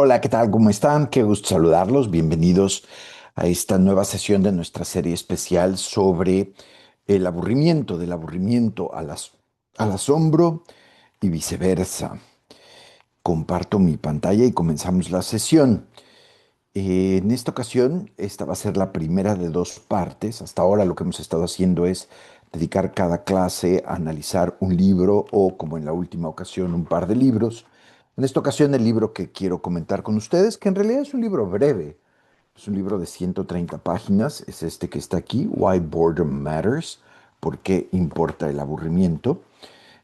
Hola, ¿qué tal? ¿Cómo están? Qué gusto saludarlos. Bienvenidos a esta nueva sesión de nuestra serie especial sobre el aburrimiento, del aburrimiento al asombro y viceversa. Comparto mi pantalla y comenzamos la sesión. En esta ocasión, esta va a ser la primera de dos partes. Hasta ahora lo que hemos estado haciendo es dedicar cada clase a analizar un libro o, como en la última ocasión, un par de libros. En esta ocasión, el libro que quiero comentar con ustedes, que en realidad es un libro breve, es un libro de 130 páginas, es este que está aquí, Why Boredom Matters, ¿por qué importa el aburrimiento?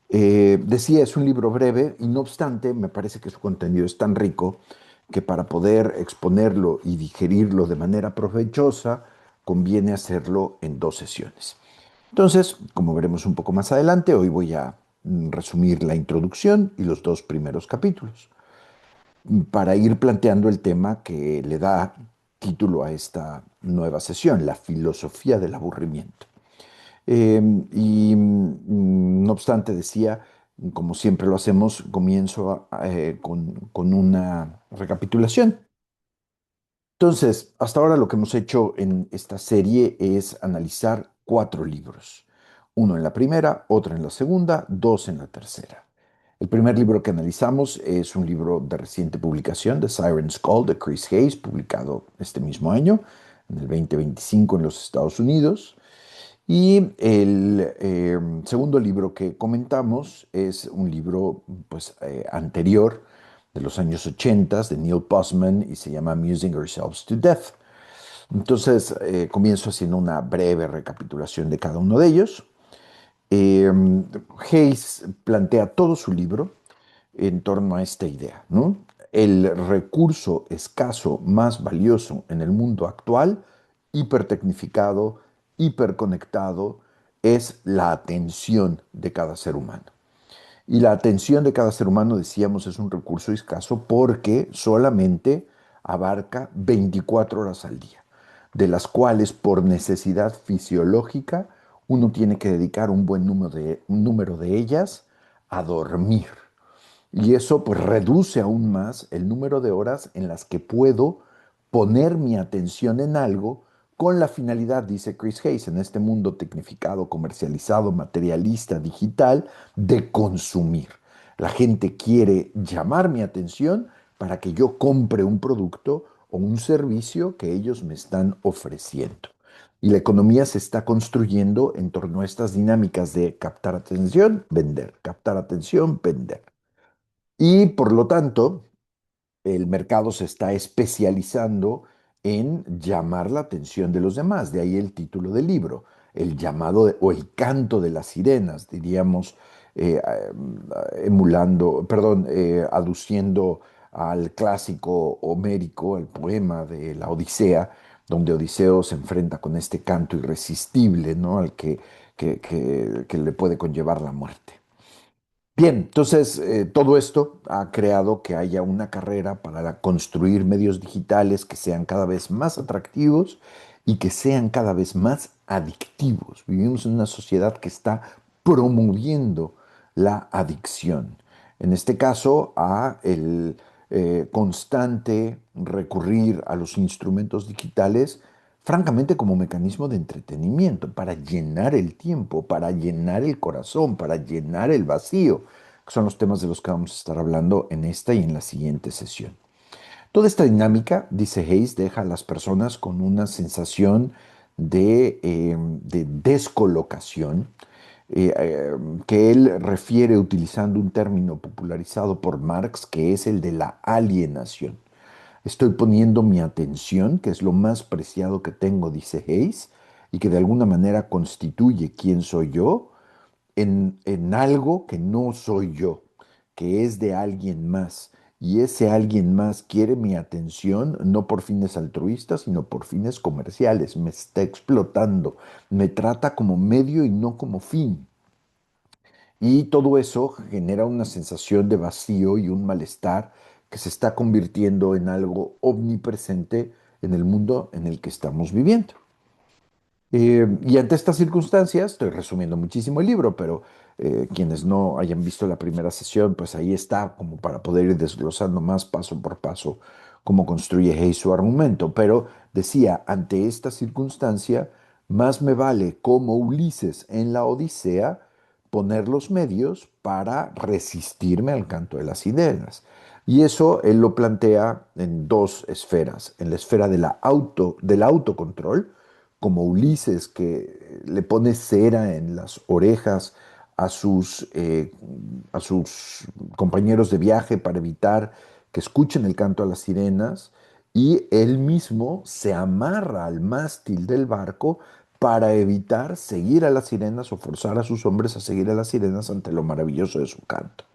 Decía, es un libro breve y no obstante, me parece que su contenido es tan rico que para poder exponerlo y digerirlo de manera provechosa, conviene hacerlo en dos sesiones. Entonces, como veremos un poco más adelante, hoy voy a resumir la introducción y los dos primeros capítulos para ir planteando el tema que le da título a esta nueva sesión, la filosofía del aburrimiento. No obstante, decía, como siempre lo hacemos, comienzo con una recapitulación. Entonces, hasta ahora lo que hemos hecho en esta serie es analizar cuatro libros. Uno en la primera, otro en la segunda, dos en la tercera. El primer libro que analizamos es un libro de reciente publicación, The Siren's Call, de Chris Hayes, publicado este mismo año, en el 2025 en los Estados Unidos. Y el segundo libro que comentamos es un libro pues, anterior, de los años 80, de Neil Postman, y se llama Amusing Ourselves to Death. Entonces, comienzo haciendo una breve recapitulación de cada uno de ellos. Eh, Hayes plantea todo su libro en torno a esta idea, ¿no? El recurso escaso más valioso en el mundo actual, hipertecnificado, hiperconectado, es la atención de cada ser humano. Y la atención de cada ser humano, decíamos, es un recurso escaso porque solamente abarca 24 horas al día, de las cuales por necesidad fisiológica uno tiene que dedicar un número de ellas a dormir. Y eso pues reduce aún más el número de horas en las que puedo poner mi atención en algo con la finalidad, dice Chris Hayes, en este mundo tecnificado, comercializado, materialista, digital, de consumir. La gente quiere llamar mi atención para que yo compre un producto o un servicio que ellos me están ofreciendo. Y la economía se está construyendo en torno a estas dinámicas de captar atención, vender, captar atención, vender. Y por lo tanto, el mercado se está especializando en llamar la atención de los demás. De ahí el título del libro, o el canto de las sirenas, diríamos, aduciendo al clásico homérico, al poema de la Odisea, donde Odiseo se enfrenta con este canto irresistible, ¿no? Al que le puede conllevar la muerte. Bien, entonces todo esto ha creado que haya una carrera para construir medios digitales que sean cada vez más atractivos y que sean cada vez más adictivos. Vivimos en una sociedad que está promoviendo la adicción. En este caso, a el constante recurrir a los instrumentos digitales, francamente como mecanismo de entretenimiento, para llenar el tiempo, para llenar el corazón, para llenar el vacío, que son los temas de los que vamos a estar hablando en esta y en la siguiente sesión. Toda esta dinámica, dice Hayes, deja a las personas con una sensación de descolocación, que él refiere utilizando un término popularizado por Marx, que es el de la alienación. Estoy poniendo mi atención, que es lo más preciado que tengo, dice Hayes, y que de alguna manera constituye quién soy yo, en algo que no soy yo, que es de alguien más. Y ese alguien más quiere mi atención no por fines altruistas, sino por fines comerciales. Me está explotando, me trata como medio y no como fin. Y todo eso genera una sensación de vacío y un malestar que se está convirtiendo en algo omnipresente en el mundo en el que estamos viviendo. Y ante estas circunstancias, estoy resumiendo muchísimo el libro, pero quienes no hayan visto la primera sesión, pues ahí está, como para poder ir desglosando más paso por paso cómo construye Hayes su argumento. Pero decía, ante esta circunstancia, más me vale como Ulises en la Odisea poner los medios para resistirme al canto de las sirenas. Y eso él lo plantea en dos esferas, en la esfera de del autocontrol, como Ulises que le pone cera en las orejas a a sus compañeros de viaje para evitar que escuchen el canto a las sirenas, y él mismo se amarra al mástil del barco para evitar seguir a las sirenas o forzar a sus hombres a seguir a las sirenas ante lo maravilloso de su canto.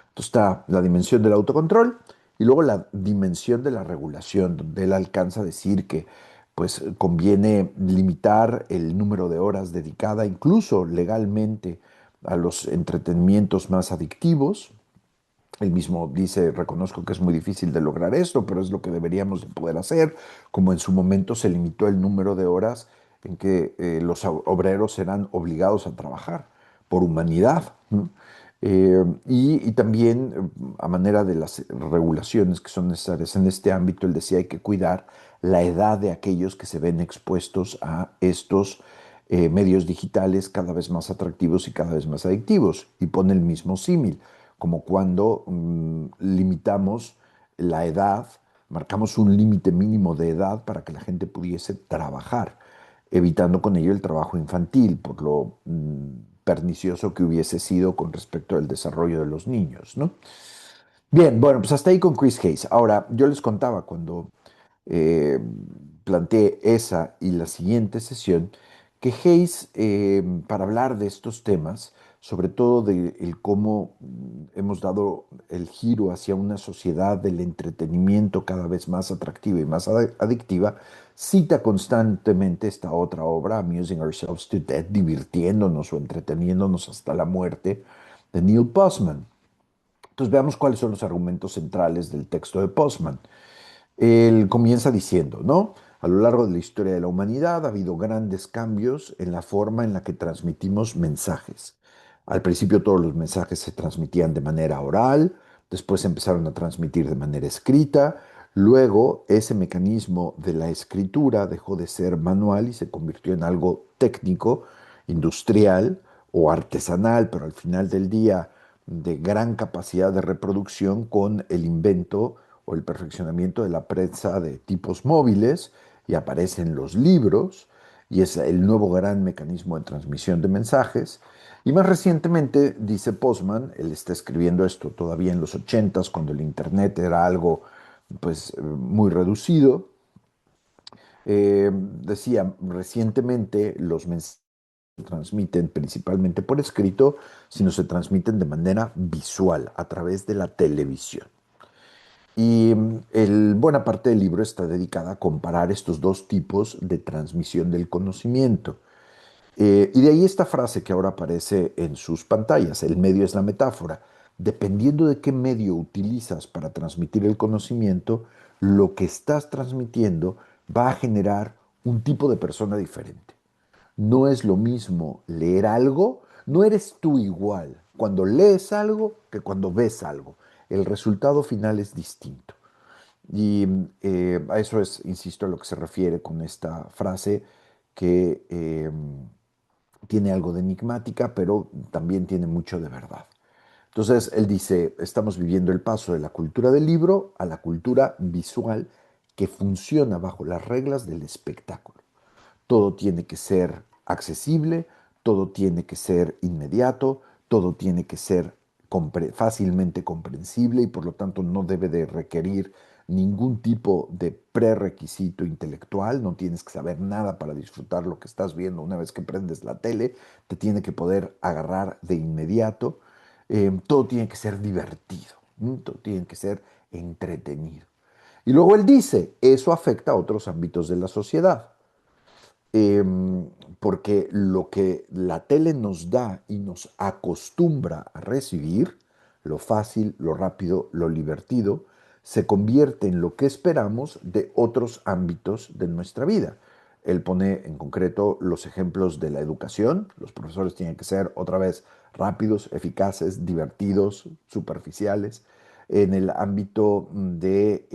Entonces está la dimensión del autocontrol y luego la dimensión de la regulación, donde él alcanza a decir que pues conviene limitar el número de horas dedicada, incluso legalmente, a los entretenimientos más adictivos. Él mismo dice, reconozco que es muy difícil de lograr esto, pero es lo que deberíamos de poder hacer, como en su momento se limitó el número de horas en que los obreros serán obligados a trabajar por humanidad, ¿no? Y también a manera de las regulaciones que son necesarias en este ámbito, él decía hay que cuidar la edad de aquellos que se ven expuestos a estos medios digitales cada vez más atractivos y cada vez más adictivos. Y pone el mismo símil como cuando limitamos la edad, marcamos un límite mínimo de edad para que la gente pudiese trabajar, evitando con ello el trabajo infantil, por lo pernicioso que hubiese sido con respecto al desarrollo de los niños, ¿no? Bien, bueno, pues hasta ahí con Chris Hayes. Ahora, yo les contaba cuando eh, planteé esa y la siguiente sesión, que Hayes, para hablar de estos temas, sobre todo de el cómo hemos dado el giro hacia una sociedad del entretenimiento cada vez más atractiva y más adictiva, cita constantemente esta otra obra, Amusing Ourselves to Death, divirtiéndonos o entreteniéndonos hasta la muerte, de Neil Postman. Entonces veamos cuáles son los argumentos centrales del texto de Postman. Él comienza diciendo, ¿no? A lo largo de la historia de la humanidad ha habido grandes cambios en la forma en la que transmitimos mensajes. Al principio todos los mensajes se transmitían de manera oral, después se empezaron a transmitir de manera escrita, luego ese mecanismo de la escritura dejó de ser manual y se convirtió en algo técnico, industrial o artesanal, pero al final del día de gran capacidad de reproducción con el invento o el perfeccionamiento de la prensa de tipos móviles, y aparecen los libros y es el nuevo gran mecanismo de transmisión de mensajes. Y más recientemente, dice Postman, él está escribiendo esto todavía en los ochentas, cuando el Internet era algo pues muy reducido. Decía, recientemente los mensajes se transmiten principalmente por escrito, sino se transmiten de manera visual, a través de la televisión. Y buena parte del libro está dedicada a comparar estos dos tipos de transmisión del conocimiento. Y de ahí esta frase que ahora aparece en sus pantallas, el medio es la metáfora. Dependiendo de qué medio utilizas para transmitir el conocimiento, lo que estás transmitiendo va a generar un tipo de persona diferente. No es lo mismo leer algo, no eres tú igual cuando lees algo que cuando ves algo. El resultado final es distinto. Y a eso es, insisto, a lo que se refiere con esta frase que tiene algo de enigmática, pero también tiene mucho de verdad. Entonces, él dice, estamos viviendo el paso de la cultura del libro a la cultura visual que funciona bajo las reglas del espectáculo. Todo tiene que ser accesible, todo tiene que ser inmediato, todo tiene que ser fácilmente comprensible y por lo tanto no debe de requerir ningún tipo de prerequisito intelectual, no tienes que saber nada para disfrutar lo que estás viendo una vez que prendes la tele, te tiene que poder agarrar de inmediato, todo tiene que ser divertido, todo tiene que ser entretenido. Y luego él dice, eso afecta a otros ámbitos de la sociedad. Porque lo que la tele nos da y nos acostumbra a recibir, lo fácil, lo rápido, lo divertido, se convierte en lo que esperamos de otros ámbitos de nuestra vida. Él pone en concreto los ejemplos de la educación. Los profesores tienen que ser otra vez rápidos, eficaces, divertidos, superficiales. En el ámbito de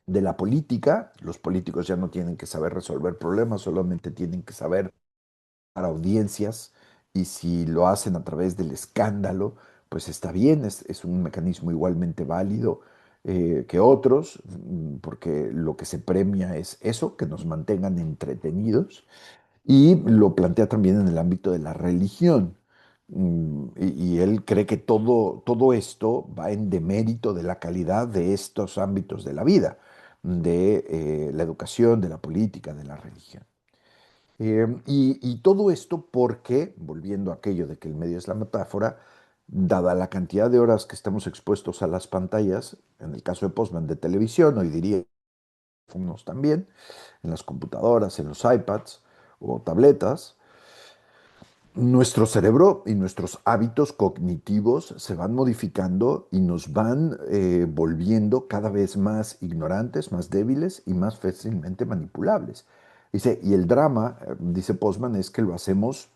la política, los políticos ya no tienen que saber resolver problemas, solamente tienen que saber para audiencias, y si lo hacen a través del escándalo, pues está bien, es un mecanismo igualmente válido que otros, porque lo que se premia es eso, que nos mantengan entretenidos, y lo plantea también en el ámbito de la religión. Y él cree que todo esto va en demérito de la calidad de estos ámbitos de la vida, de la educación, de la política, de la religión. Y todo esto porque, volviendo a aquello de que el medio es la metáfora, dada la cantidad de horas que estamos expuestos a las pantallas, en el caso de Postman de televisión, hoy diría unos también, en las computadoras, en los iPads o tabletas, nuestro cerebro y nuestros hábitos cognitivos se van modificando y nos van volviendo cada vez más ignorantes, más débiles y más fácilmente manipulables. Dice, y el drama, dice Postman, es que lo hacemos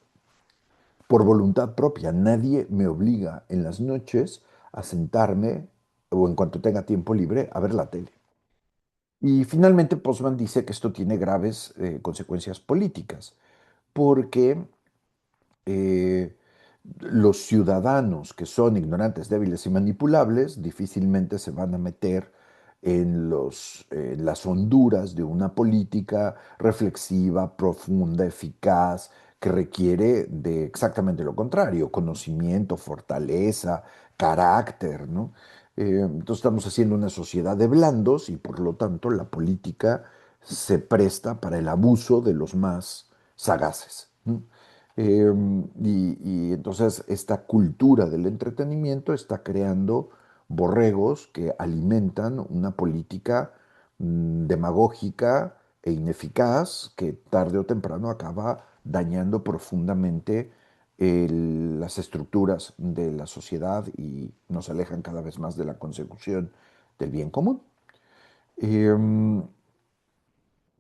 por voluntad propia. Nadie me obliga en las noches a sentarme o en cuanto tenga tiempo libre a ver la tele. Y finalmente Postman dice que esto tiene graves consecuencias políticas, porque eh, los ciudadanos que son ignorantes, débiles y manipulables difícilmente se van a meter en las honduras de una política reflexiva, profunda, eficaz, que requiere de exactamente lo contrario, conocimiento, fortaleza, carácter, ¿no? Entonces estamos haciendo una sociedad de blandos y por lo tanto la política se presta para el abuso de los más sagaces, ¿no? Y entonces esta cultura del entretenimiento está creando borregos que alimentan una política demagógica e ineficaz que tarde o temprano acaba dañando profundamente las estructuras de la sociedad y nos alejan cada vez más de la consecución del bien común. Em,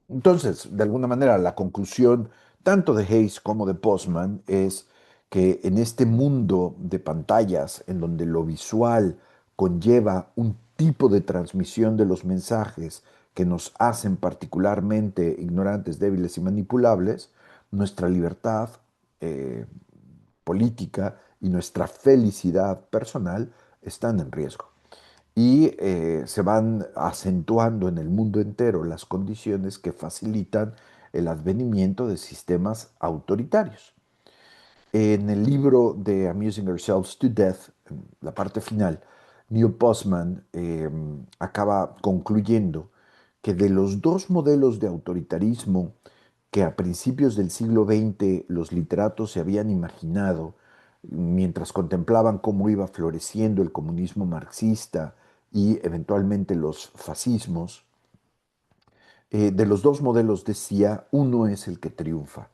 entonces, de alguna manera, la conclusión tanto de Hayes como de Postman es que en este mundo de pantallas, en donde lo visual conlleva un tipo de transmisión de los mensajes que nos hacen particularmente ignorantes, débiles y manipulables, nuestra libertad eh, política y nuestra felicidad personal están en riesgo y se van acentuando en el mundo entero las condiciones que facilitan el advenimiento de sistemas autoritarios. En el libro de Amusing Ourselves to Death, en la parte final, Neil Postman acaba concluyendo que de los dos modelos de autoritarismo que a principios del siglo XX los literatos se habían imaginado mientras contemplaban cómo iba floreciendo el comunismo marxista y eventualmente los fascismos, de los dos modelos decía, uno es el que triunfa.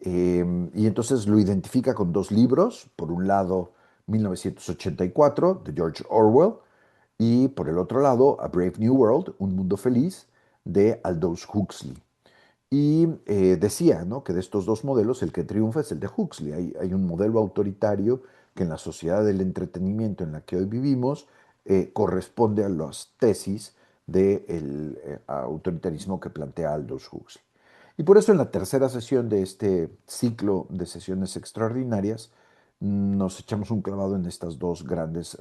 Y entonces lo identifica con dos libros, por un lado 1984 de George Orwell y por el otro lado A Brave New World, Un Mundo Feliz de Aldous Huxley. Y decía, ¿no?, que de estos dos modelos el que triunfa es el de Huxley. Hay un modelo autoritario que en la sociedad del entretenimiento en la que hoy vivimos corresponde a las tesis del autoritarismo que plantea Aldous Huxley. Y por eso en la tercera sesión de este ciclo de sesiones extraordinarias nos echamos un clavado en estas dos grandes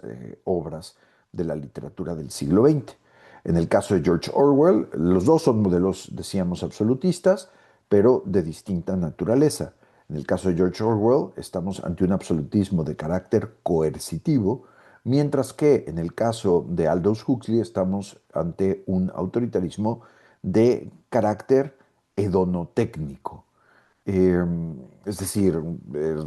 obras de la literatura del siglo XX. En el caso de George Orwell, los dos son modelos, decíamos, absolutistas, pero de distinta naturaleza. En el caso de George Orwell, estamos ante un absolutismo de carácter coercitivo, mientras que en el caso de Aldous Huxley estamos ante un autoritarismo de carácter hedonotécnico, eh, es decir,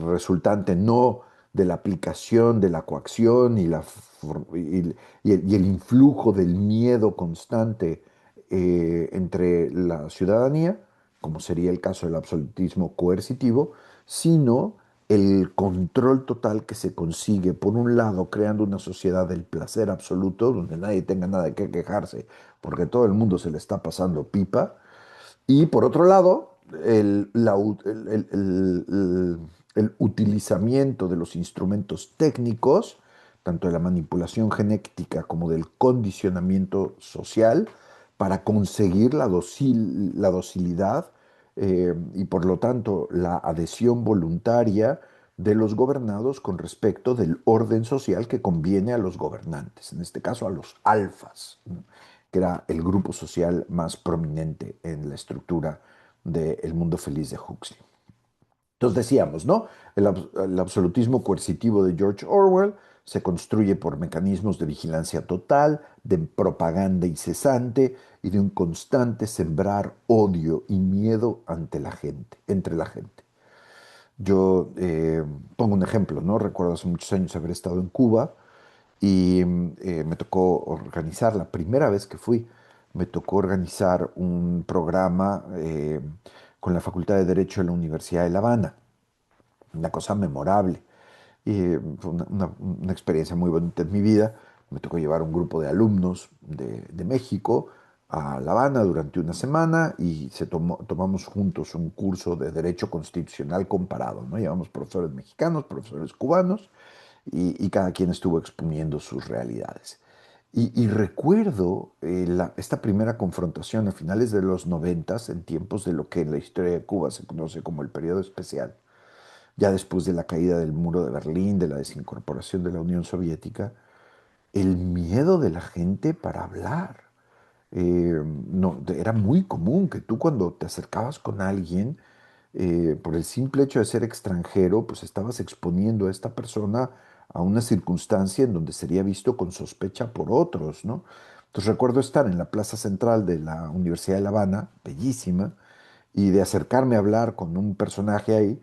resultante no de la aplicación de la coacción y el influjo del miedo constante entre la ciudadanía, como sería el caso del absolutismo coercitivo, sino el control total que se consigue, por un lado, creando una sociedad del placer absoluto, donde nadie tenga nada de qué quejarse, porque todo el mundo se le está pasando pipa, Y por otro lado, el utilizamiento de los instrumentos técnicos, tanto de la manipulación genética como del condicionamiento social, para conseguir la docilidad y por lo tanto la adhesión voluntaria de los gobernados con respecto del orden social que conviene a los gobernantes, en este caso a los alfas, ¿no? Que era el grupo social más prominente en la estructura del mundo feliz de Huxley. Entonces decíamos, ¿no? El absolutismo coercitivo de George Orwell se construye por mecanismos de vigilancia total, de propaganda incesante y de un constante sembrar odio y miedo ante la gente, entre la gente. Yo pongo un ejemplo, ¿no? Recuerdo hace muchos años haber estado en Cuba y me tocó organizar, la primera vez que fui, me tocó organizar un programa con la Facultad de Derecho de la Universidad de La Habana, una cosa memorable. Y fue una experiencia muy bonita en mi vida. Me tocó llevar un grupo de alumnos de México a La Habana durante una semana y tomamos juntos un curso de Derecho Constitucional comparado, ¿no? Llevamos profesores mexicanos, profesores cubanos y cada quien estuvo exponiendo sus realidades. Y recuerdo esta primera confrontación a finales de los noventas, en tiempos de lo que en la historia de Cuba se conoce como el periodo especial, ya después de la caída del muro de Berlín, de la desincorporación de la Unión Soviética, el miedo de la gente para hablar. No, era muy común que tú cuando te acercabas con alguien, por el simple hecho de ser extranjero, pues estabas exponiendo a esta persona a una circunstancia en donde sería visto con sospecha por otros, ¿no? Entonces recuerdo estar en la plaza central de la Universidad de La Habana, bellísima, y de acercarme a hablar con un personaje ahí,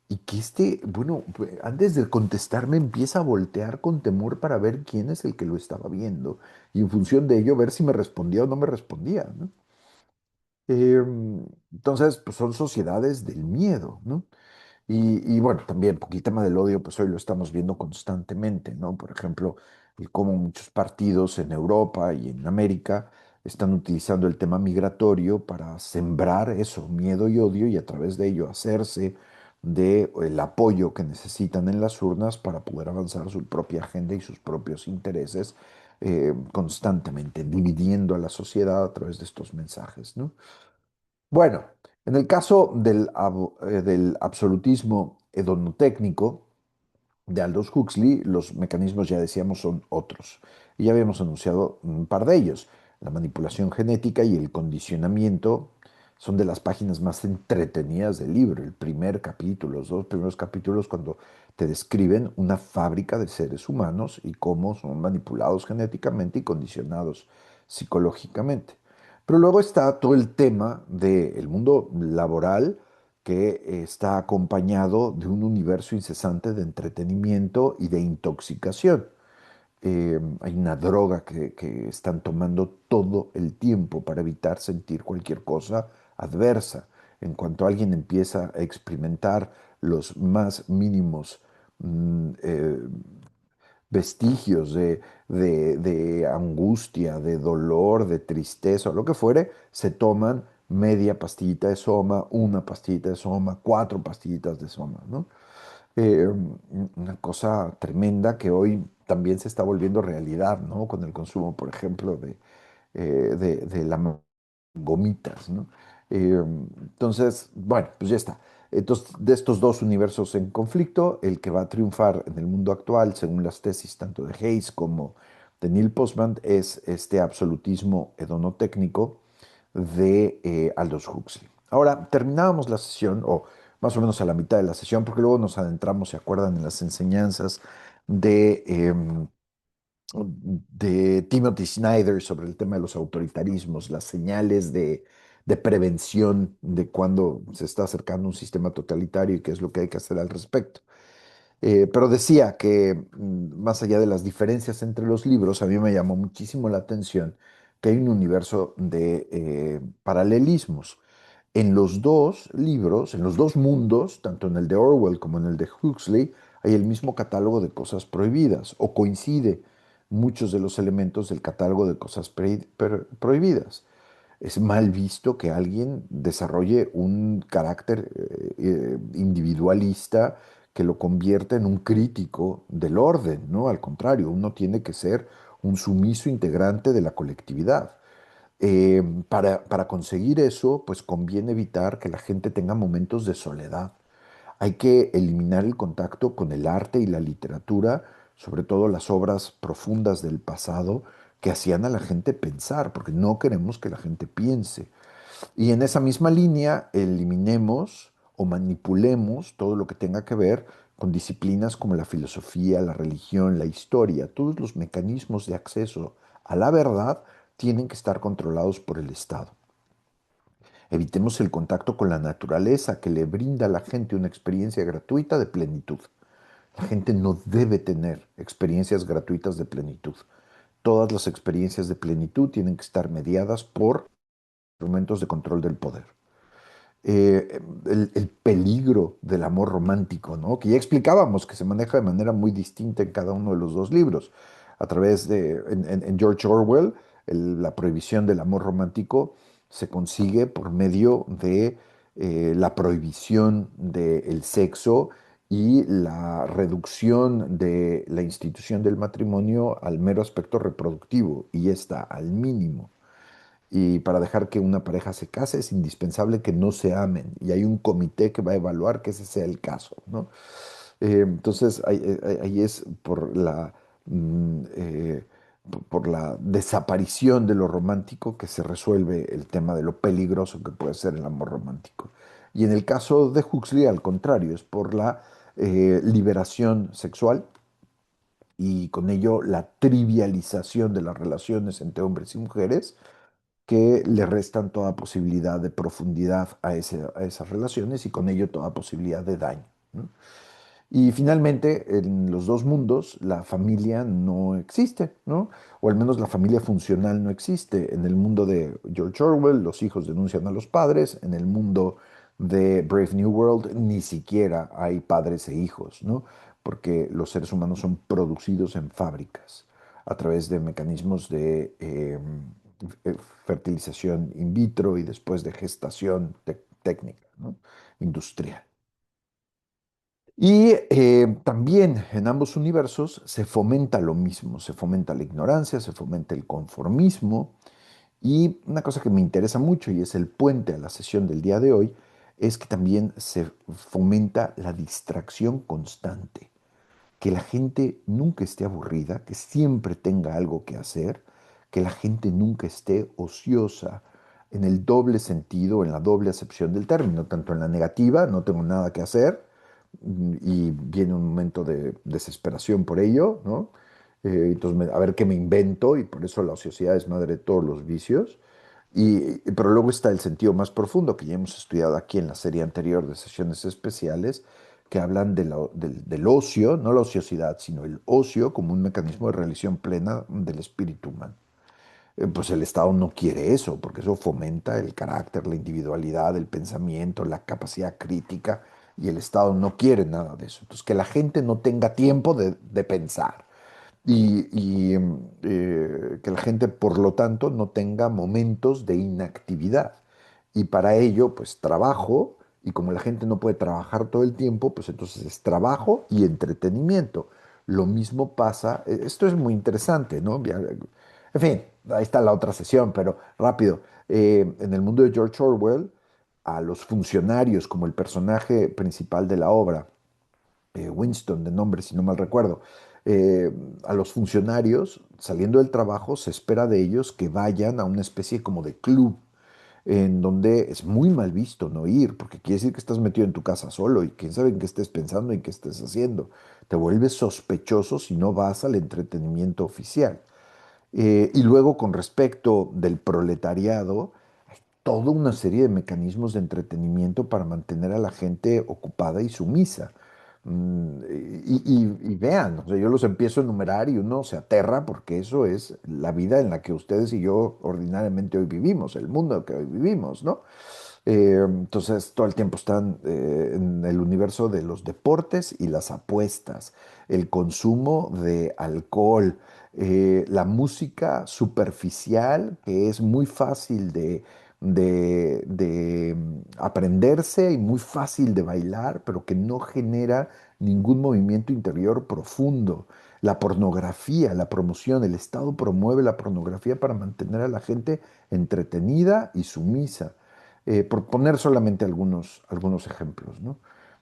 y que bueno, antes de contestarme empieza a voltear con temor para ver quién es el que lo estaba viendo, y en función de ello ver si me respondía o no me respondía, ¿no? Entonces, pues son sociedades del miedo, ¿no? Y bueno, también, porque el tema del odio, pues hoy lo estamos viendo constantemente, ¿no? Por ejemplo, el cómo muchos partidos en Europa y en América están utilizando el tema migratorio para sembrar eso, miedo y odio, y a través de ello hacerse de el apoyo que necesitan en las urnas para poder avanzar su propia agenda y sus propios intereses constantemente, dividiendo a la sociedad a través de estos mensajes, ¿no? Bueno, en el caso del absolutismo hedonotécnico de Aldous Huxley, los mecanismos, ya decíamos, son otros. Y ya habíamos anunciado un par de ellos. La manipulación genética y el condicionamiento son de las páginas más entretenidas del libro. El primer capítulo, los dos primeros capítulos, cuando te describen una fábrica de seres humanos y cómo son manipulados genéticamente y condicionados psicológicamente. Pero luego está todo el tema del mundo laboral que está acompañado de un universo incesante de entretenimiento y de intoxicación. Hay una droga que están tomando todo el tiempo para evitar sentir cualquier cosa adversa. En cuanto alguien empieza a experimentar los más mínimos vestigios de angustia, de dolor, de tristeza o lo que fuere, se toman media pastillita de soma, una pastillita de soma, cuatro pastillitas de soma, ¿no? Una cosa tremenda que hoy también se está volviendo realidad, ¿no? Con el consumo, por ejemplo, de las gomitas, ¿no? Entonces, bueno, pues ya está. Entonces, de estos dos universos en conflicto, el que va a triunfar en el mundo actual, según las tesis tanto de Hayes como de Neil Postman, es este absolutismo hedonotécnico de Aldous Huxley. Ahora, terminábamos la sesión, o más o menos a la mitad de la sesión, porque luego nos adentramos, ¿se acuerdan?, en las enseñanzas de Timothy Snyder sobre el tema de los autoritarismos, las señales de prevención de cuando se está acercando un sistema totalitario y qué es lo que hay que hacer al respecto. Pero decía que más allá de las diferencias entre los libros, a mí me llamó muchísimo la atención que hay un universo de paralelismos. En los dos libros, en los dos mundos, tanto en el de Orwell como en el de Huxley, hay el mismo catálogo de cosas prohibidas, o coincide muchos de los elementos del catálogo de cosas prohibidas. Es mal visto que alguien desarrolle un carácter individualista que lo convierta en un crítico del orden, ¿no? Al contrario, uno tiene que ser un sumiso integrante de la colectividad. Para conseguir eso, pues conviene evitar que la gente tenga momentos de soledad. Hay que eliminar el contacto con el arte y la literatura, sobre todo las obras profundas del pasado que hacían a la gente pensar, porque no queremos que la gente piense. Y en esa misma línea, eliminemos o manipulemos todo lo que tenga que ver con disciplinas como la filosofía, la religión, la historia. Todos los mecanismos de acceso a la verdad tienen que estar controlados por el Estado. Evitemos el contacto con la naturaleza que le brinda a la gente una experiencia gratuita de plenitud. La gente no debe tener experiencias gratuitas de plenitud. Todas las experiencias de plenitud tienen que estar mediadas por instrumentos de control del poder. El peligro del amor romántico, ¿no? Que ya explicábamos que se maneja de manera muy distinta en cada uno de los dos libros. A través de, en George Orwell, la prohibición del amor romántico se consigue por medio de la prohibición del sexo y la reducción de la institución del matrimonio al mero aspecto reproductivo, y ya está, al mínimo. Y para dejar que una pareja se case es indispensable que no se amen. Y hay un comité que va a evaluar que ese sea el caso, ¿no? Entonces, ahí es por la desaparición de lo romántico que se resuelve el tema de lo peligroso que puede ser el amor romántico. Y en el caso de Huxley, al contrario, es por la liberación sexual y con ello la trivialización de las relaciones entre hombres y mujeres que le restan toda posibilidad de profundidad a esas relaciones y con ello toda posibilidad de daño, ¿no? Y finalmente, en los dos mundos, la familia no existe, ¿no? O al menos la familia funcional no existe. En el mundo de George Orwell, los hijos denuncian a los padres. En el mundo de Brave New World, ni siquiera hay padres e hijos, ¿no? Porque los seres humanos son producidos en fábricas a través de mecanismos de eh, fertilización in vitro y después de gestación técnica, ¿no? Industrial. Y también en ambos universos se fomenta lo mismo, se fomenta la ignorancia, se fomenta el conformismo. Y una cosa que me interesa mucho y es el puente a la sesión del día de hoy, es que también se fomenta la distracción constante, que la gente nunca esté aburrida, que siempre tenga algo que hacer, que la gente nunca esté ociosa en el doble sentido, en la doble acepción del término, tanto en la negativa, no tengo nada que hacer, y viene un momento de desesperación por ello, ¿no? Entonces, a ver qué me invento, y por eso la ociosidad es madre de todos los vicios. Pero luego está el sentido más profundo que ya hemos estudiado aquí en la serie anterior de sesiones especiales, que hablan del ocio, no la ociosidad, sino el ocio como un mecanismo de realización plena del espíritu humano. Pues el Estado no quiere eso, porque eso fomenta el carácter, la individualidad, el pensamiento, la capacidad crítica, y el Estado no quiere nada de eso. Entonces, que la gente no tenga tiempo de pensar que la gente, por lo tanto, no tenga momentos de inactividad. Y para ello, pues trabajo, y como la gente no puede trabajar todo el tiempo, pues entonces es trabajo y entretenimiento. Lo mismo pasa, esto es muy interesante, ¿no? En fin, ahí está la otra sesión, pero rápido. En el mundo de George Orwell, a los funcionarios, como el personaje principal de la obra, Winston, de nombre, si no mal recuerdo, eh, a los funcionarios, saliendo del trabajo, se espera de ellos que vayan a una especie como de club, en donde es muy mal visto no ir, porque quiere decir que estás metido en tu casa solo y quién sabe en qué estés pensando y qué estés haciendo. Te vuelves sospechoso si no vas al entretenimiento oficial. Y luego, con respecto del proletariado, hay toda una serie de mecanismos de entretenimiento para mantener a la gente ocupada y sumisa. Y vean, o sea, yo los empiezo a enumerar y uno se aterra porque eso es la vida en la que ustedes y yo ordinariamente hoy vivimos, el mundo que hoy vivimos, ¿no? Entonces, todo el tiempo están en el universo de los deportes y las apuestas, el consumo de alcohol, la música superficial, que es muy fácil de aprenderse y muy fácil de bailar, pero que no genera ningún movimiento interior profundo. La pornografía, la promoción, el Estado promueve la pornografía para mantener a la gente entretenida y sumisa, por poner solamente algunos ejemplos, ¿no?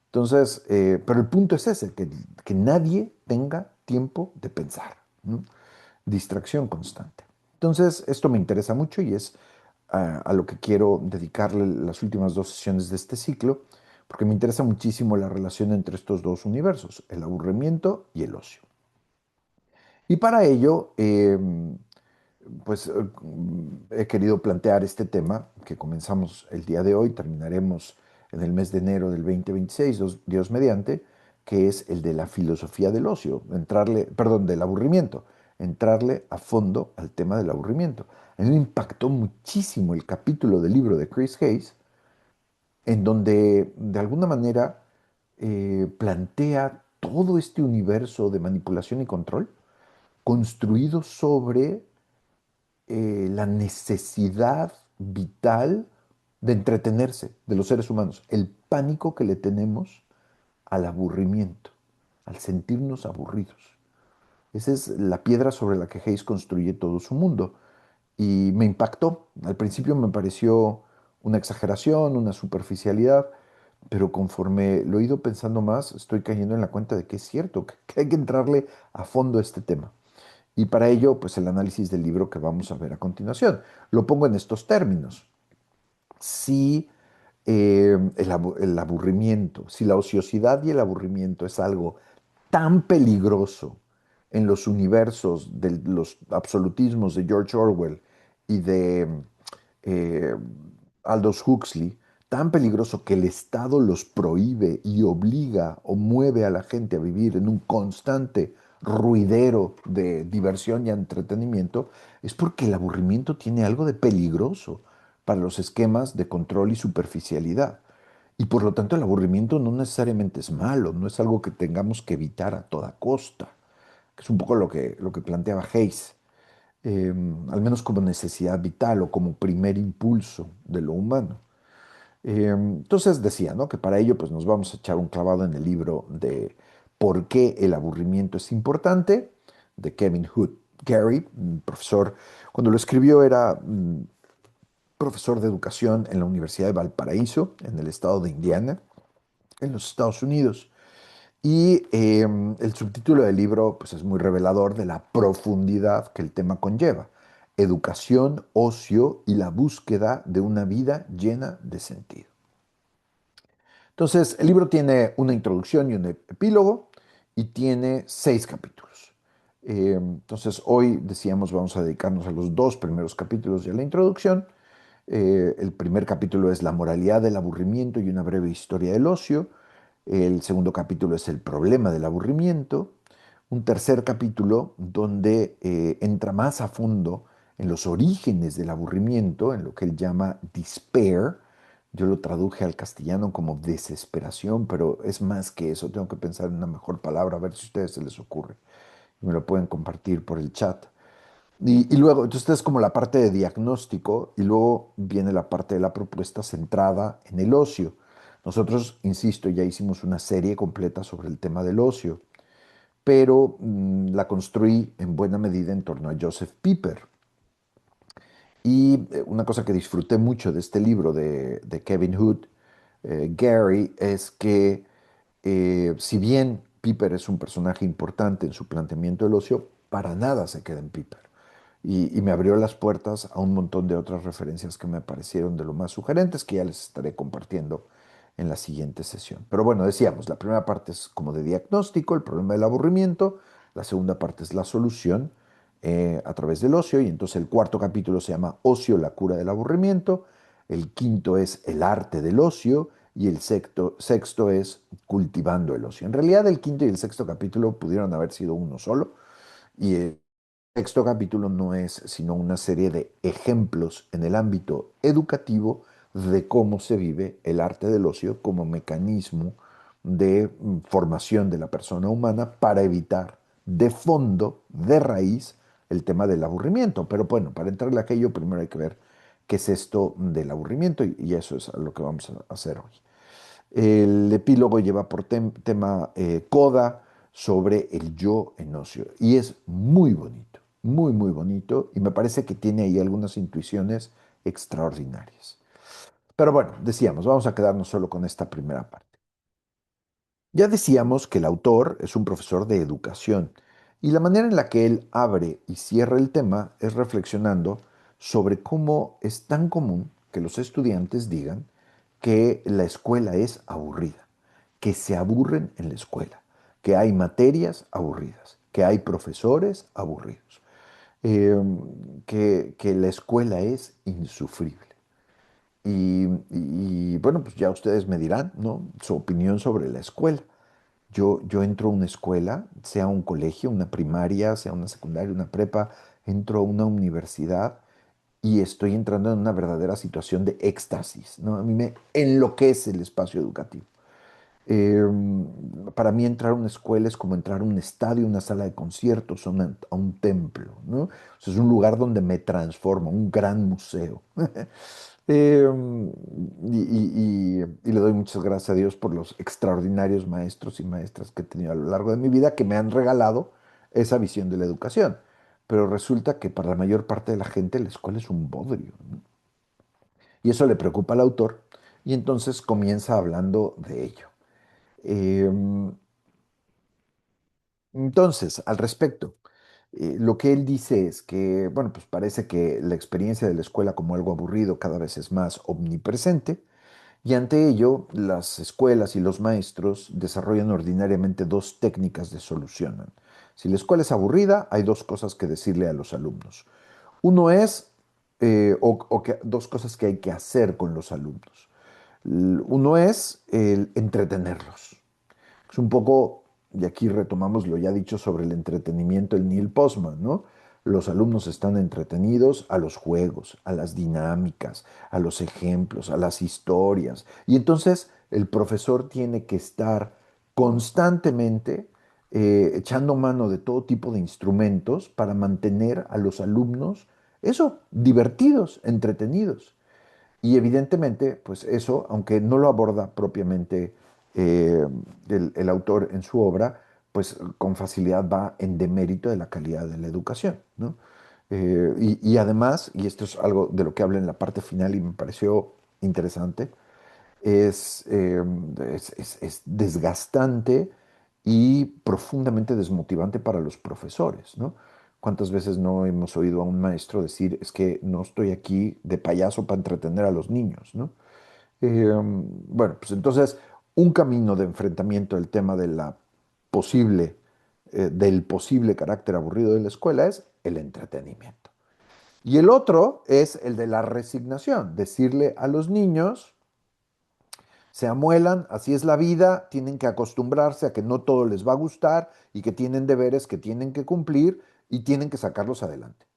Entonces, pero el punto es ese, que nadie tenga tiempo de pensar, ¿no? Distracción constante. Entonces, esto me interesa mucho y es a lo que quiero dedicarle las últimas dos sesiones de este ciclo, porque me interesa muchísimo la relación entre estos dos universos, el aburrimiento y el ocio. Y para ello, pues he querido plantear este tema que comenzamos el día de hoy, terminaremos en el mes de enero del 2026, Dios mediante, que es el de la filosofía del ocio, entrarle, perdón, del aburrimiento, entrarle a fondo al tema del aburrimiento. A mí me impactó muchísimo el capítulo del libro de Chris Hayes, en donde de alguna manera plantea todo este universo de manipulación y control construido sobre la necesidad vital de entretenerse de los seres humanos, el pánico que le tenemos al aburrimiento, al sentirnos aburridos. Esa es la piedra sobre la que Hayes construye todo su mundo. Y me impactó. Al principio me pareció una exageración, una superficialidad, pero conforme lo he ido pensando más, estoy cayendo en la cuenta de que es cierto, que hay que entrarle a fondo a este tema. Y para ello, pues el análisis del libro que vamos a ver a continuación. Lo pongo en estos términos. Si el aburrimiento, si la ociosidad y el aburrimiento es algo tan peligroso en los universos de los absolutismos de George Orwell y de eh, Aldous Huxley, tan peligroso que el Estado los prohíbe y obliga o mueve a la gente a vivir en un constante ruidero de diversión y entretenimiento, es porque el aburrimiento tiene algo de peligroso para los esquemas de control y superficialidad. Y por lo tanto el aburrimiento no necesariamente es malo, no es algo que tengamos que evitar a toda costa, que es un poco lo que planteaba Hayes, al menos como necesidad vital o como primer impulso de lo humano. Entonces decía, ¿no? Que para ello pues nos vamos a echar un clavado en el libro de ¿Por qué el aburrimiento es importante? De Kevin Hood Gary, un profesor. Cuando lo escribió era profesor de educación en la Universidad de Valparaíso, en el estado de Indiana, en los Estados Unidos. Y el subtítulo del libro pues, es muy revelador de la profundidad que el tema conlleva. Educación, ocio y la búsqueda de una vida llena de sentido. Entonces, el libro tiene una introducción y un epílogo y tiene 6 capítulos. Entonces, hoy decíamos vamos a dedicarnos a los dos primeros capítulos de la introducción. El primer capítulo es la moralidad del aburrimiento y una breve historia del ocio. El segundo capítulo es el problema del aburrimiento. Un tercer capítulo donde entra más a fondo en los orígenes del aburrimiento, en lo que él llama despair. Yo lo traduje al castellano como desesperación, pero es más que eso. Tengo que pensar en una mejor palabra, a ver si a ustedes se les ocurre. Me lo pueden compartir por el chat. Y luego, entonces es como la parte de diagnóstico y luego viene la parte de la propuesta centrada en el ocio. Nosotros, insisto, ya hicimos una serie completa sobre el tema del ocio, pero la construí en buena medida en torno a Joseph Pieper. Y una cosa que disfruté mucho de este libro de Kevin Hood, Gary, es que si bien Piper es un personaje importante en su planteamiento del ocio, para nada se queda en Piper. Y me abrió las puertas a un montón de otras referencias que me parecieron de lo más sugerentes, que ya les estaré compartiendo en la siguiente sesión. Pero bueno, decíamos, la primera parte es como de diagnóstico, el problema del aburrimiento, la segunda parte es la solución a través del ocio, y entonces el cuarto capítulo se llama Ocio, la cura del aburrimiento, el quinto es el arte del ocio, y el sexto es cultivando el ocio. En realidad el quinto y el sexto capítulo pudieron haber sido uno solo, y el sexto capítulo no es sino una serie de ejemplos en el ámbito educativo de cómo se vive el arte del ocio como mecanismo de formación de la persona humana para evitar de fondo, de raíz, el tema del aburrimiento. Pero bueno, para entrarle a aquello, primero hay que ver qué es esto del aburrimiento y eso es lo que vamos a hacer hoy. El epílogo lleva por tema coda sobre el yo en ocio y es muy bonito, muy, muy bonito y me parece que tiene ahí algunas intuiciones extraordinarias. Pero bueno, decíamos, vamos a quedarnos solo con esta primera parte. Ya decíamos que el autor es un profesor de educación y la manera en la que él abre y cierra el tema es reflexionando sobre cómo es tan común que los estudiantes digan que la escuela es aburrida, que se aburren en la escuela, que hay materias aburridas, que hay profesores aburridos, eh, que la escuela es insufrible. Bueno, pues ya ustedes me dirán, ¿no? Su opinión sobre la escuela. Yo entro a una escuela, sea un colegio, una primaria, sea una secundaria, una prepa, entro a una universidad y estoy entrando en una verdadera situación de éxtasis, ¿no? A mí me enloquece el espacio educativo. Eh, para mí entrar a una escuela es como entrar a un estadio, una sala de conciertos, a un templo, ¿no? O sea, es un lugar donde me transformo, un gran museo. Eh, y le doy muchas gracias a Dios por los extraordinarios maestros y maestras que he tenido a lo largo de mi vida que me han regalado esa visión de la educación. Pero resulta que para la mayor parte de la gente la escuela es un bodrio, ¿no? Y eso le preocupa al autor y entonces comienza hablando de ello. Em, entonces, al respecto, lo que él dice es que, bueno, pues parece que la experiencia de la escuela como algo aburrido cada vez es más omnipresente. Y ante ello, las escuelas y los maestros desarrollan ordinariamente dos técnicas de solución. Si la escuela es aburrida, hay dos cosas que decirle a los alumnos. Uno es, dos cosas que hay que hacer con los alumnos. Uno es el entretenerlos. Es un poco, y aquí retomamos lo ya dicho sobre el entretenimiento, el Neil Postman, ¿no? Los alumnos están entretenidos a los juegos, a las dinámicas, a los ejemplos, a las historias. Y entonces el profesor tiene que estar constantemente echando mano de todo tipo de instrumentos para mantener a los alumnos, eso, divertidos, entretenidos. Y evidentemente, pues eso, aunque no lo aborda propiamente eh, el autor en su obra, pues con facilidad va en demérito de la calidad de la educación, ¿no? Y además, y esto es algo de lo que habla en la parte final y me pareció interesante, es, es desgastante y profundamente desmotivante para los profesores, ¿no? ¿Cuántas veces no hemos oído a un maestro decir, es que no estoy aquí de payaso para entretener a los niños, ¿no? Bueno, pues entonces, un camino de enfrentamiento del tema de del posible carácter aburrido de la escuela es el entretenimiento. Y el otro es el de la resignación, decirle a los niños, se amuelan, así es la vida, tienen que acostumbrarse a que no todo les va a gustar y que tienen deberes que tienen que cumplir y tienen que sacarlos adelante.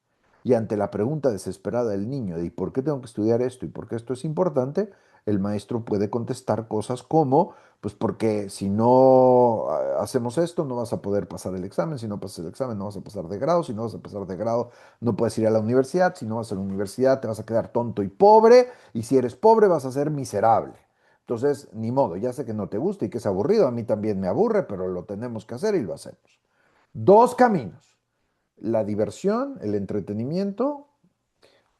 Y ante la pregunta desesperada del niño de ¿y por qué tengo que estudiar esto y por qué esto es importante? El maestro puede contestar cosas como, pues porque si no hacemos esto, no vas a poder pasar el examen, si no pasas el examen, no vas a pasar de grado, si no vas a pasar de grado, no puedes ir a la universidad, si no vas a la universidad, te vas a quedar tonto y pobre, y si eres pobre, vas a ser miserable. Entonces, ni modo, ya sé que no te gusta y que es aburrido, a mí también me aburre, pero lo tenemos que hacer y lo hacemos. Dos caminos, la diversión, el entretenimiento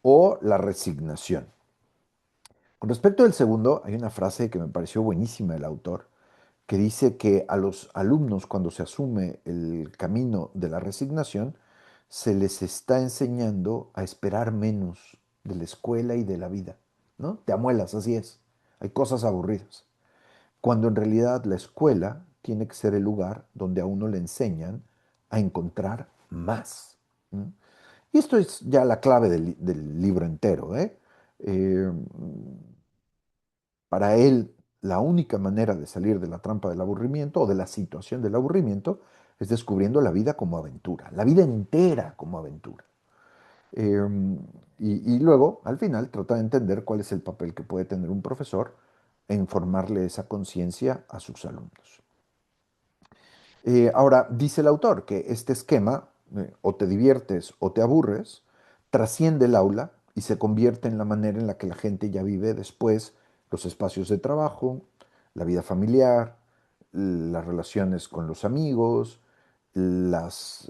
o la resignación. Con respecto del segundo, hay una frase que me pareció buenísima del autor, que dice que a los alumnos cuando se asume el camino de la resignación, se les está enseñando a esperar menos de la escuela y de la vida, ¿no? Te amuelas, así es. Hay cosas aburridas. Cuando en realidad la escuela tiene que ser el lugar donde a uno le enseñan a encontrar más. ¿No? Y esto es ya la clave del libro entero, ¿eh? Eh, para él, la única manera de salir de la trampa del aburrimiento o de la situación del aburrimiento es descubriendo la vida como aventura, la vida entera como aventura. Eh, Y luego, al final, trata de entender cuál es el papel que puede tener un profesor en formarle esa conciencia a sus alumnos. Ahora, dice el autor que este esquema, o te diviertes o te aburres, trasciende el aula y se convierte en la manera en la que la gente ya vive después los espacios de trabajo, la vida familiar, las relaciones con los amigos, las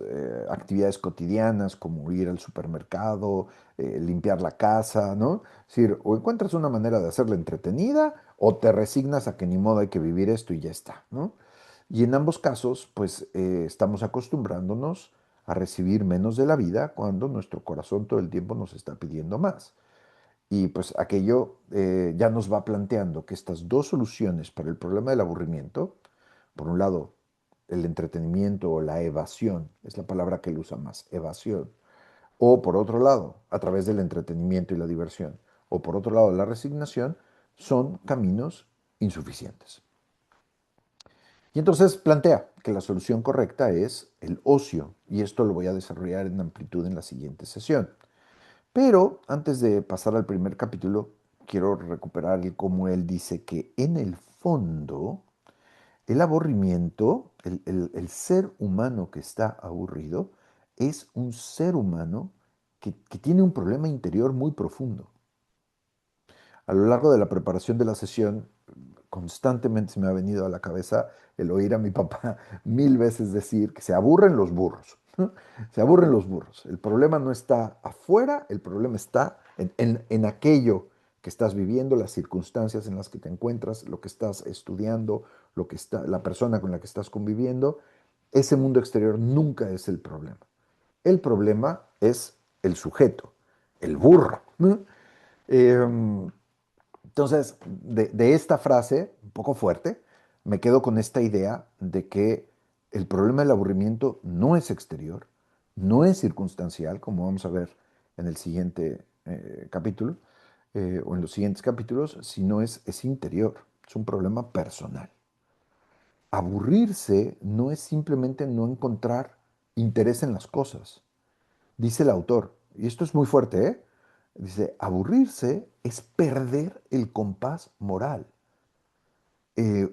actividades cotidianas como ir al supermercado, limpiar la casa, ¿no? Es decir, o encuentras una manera de hacerla entretenida o te resignas a que ni modo hay que vivir esto y ya está, ¿no? Y en ambos casos, pues estamos acostumbrándonos a recibir menos de la vida cuando nuestro corazón todo el tiempo nos está pidiendo más. Y pues aquello ya nos va planteando que estas dos soluciones para el problema del aburrimiento, por un lado, el entretenimiento o la evasión, es la palabra que él usa más, evasión, o por otro lado, a través del entretenimiento y la diversión, o por otro lado, la resignación, son caminos insuficientes. Y entonces plantea que la solución correcta es el ocio, y esto lo voy a desarrollar en amplitud en la siguiente sesión. Pero antes de pasar al primer capítulo, quiero recuperar cómo él dice que en el fondo, el aburrimiento, el ser humano que está aburrido, es un ser humano que tiene un problema interior muy profundo. A lo largo de la preparación de la sesión, constantemente se me ha venido a la cabeza el oír a mi papá 1000 veces decir que se aburren los burros. Se aburren los burros. El problema no está afuera, el problema está en aquello que estás viviendo, las circunstancias en las que te encuentras, lo que estás estudiando, la persona con la que estás conviviendo. Ese mundo exterior nunca es el problema. El problema es el sujeto, el burro. Eh, entonces, de esta frase, un poco fuerte, me quedo con esta idea de que el problema del aburrimiento no es exterior, no es circunstancial, como vamos a ver en el siguiente capítulo, o en los siguientes capítulos, sino es interior, es un problema personal. Aburrirse no es simplemente no encontrar interés en las cosas. Dice el autor, y esto es muy fuerte, ¿eh? Dice, aburrirse es perder el compás moral.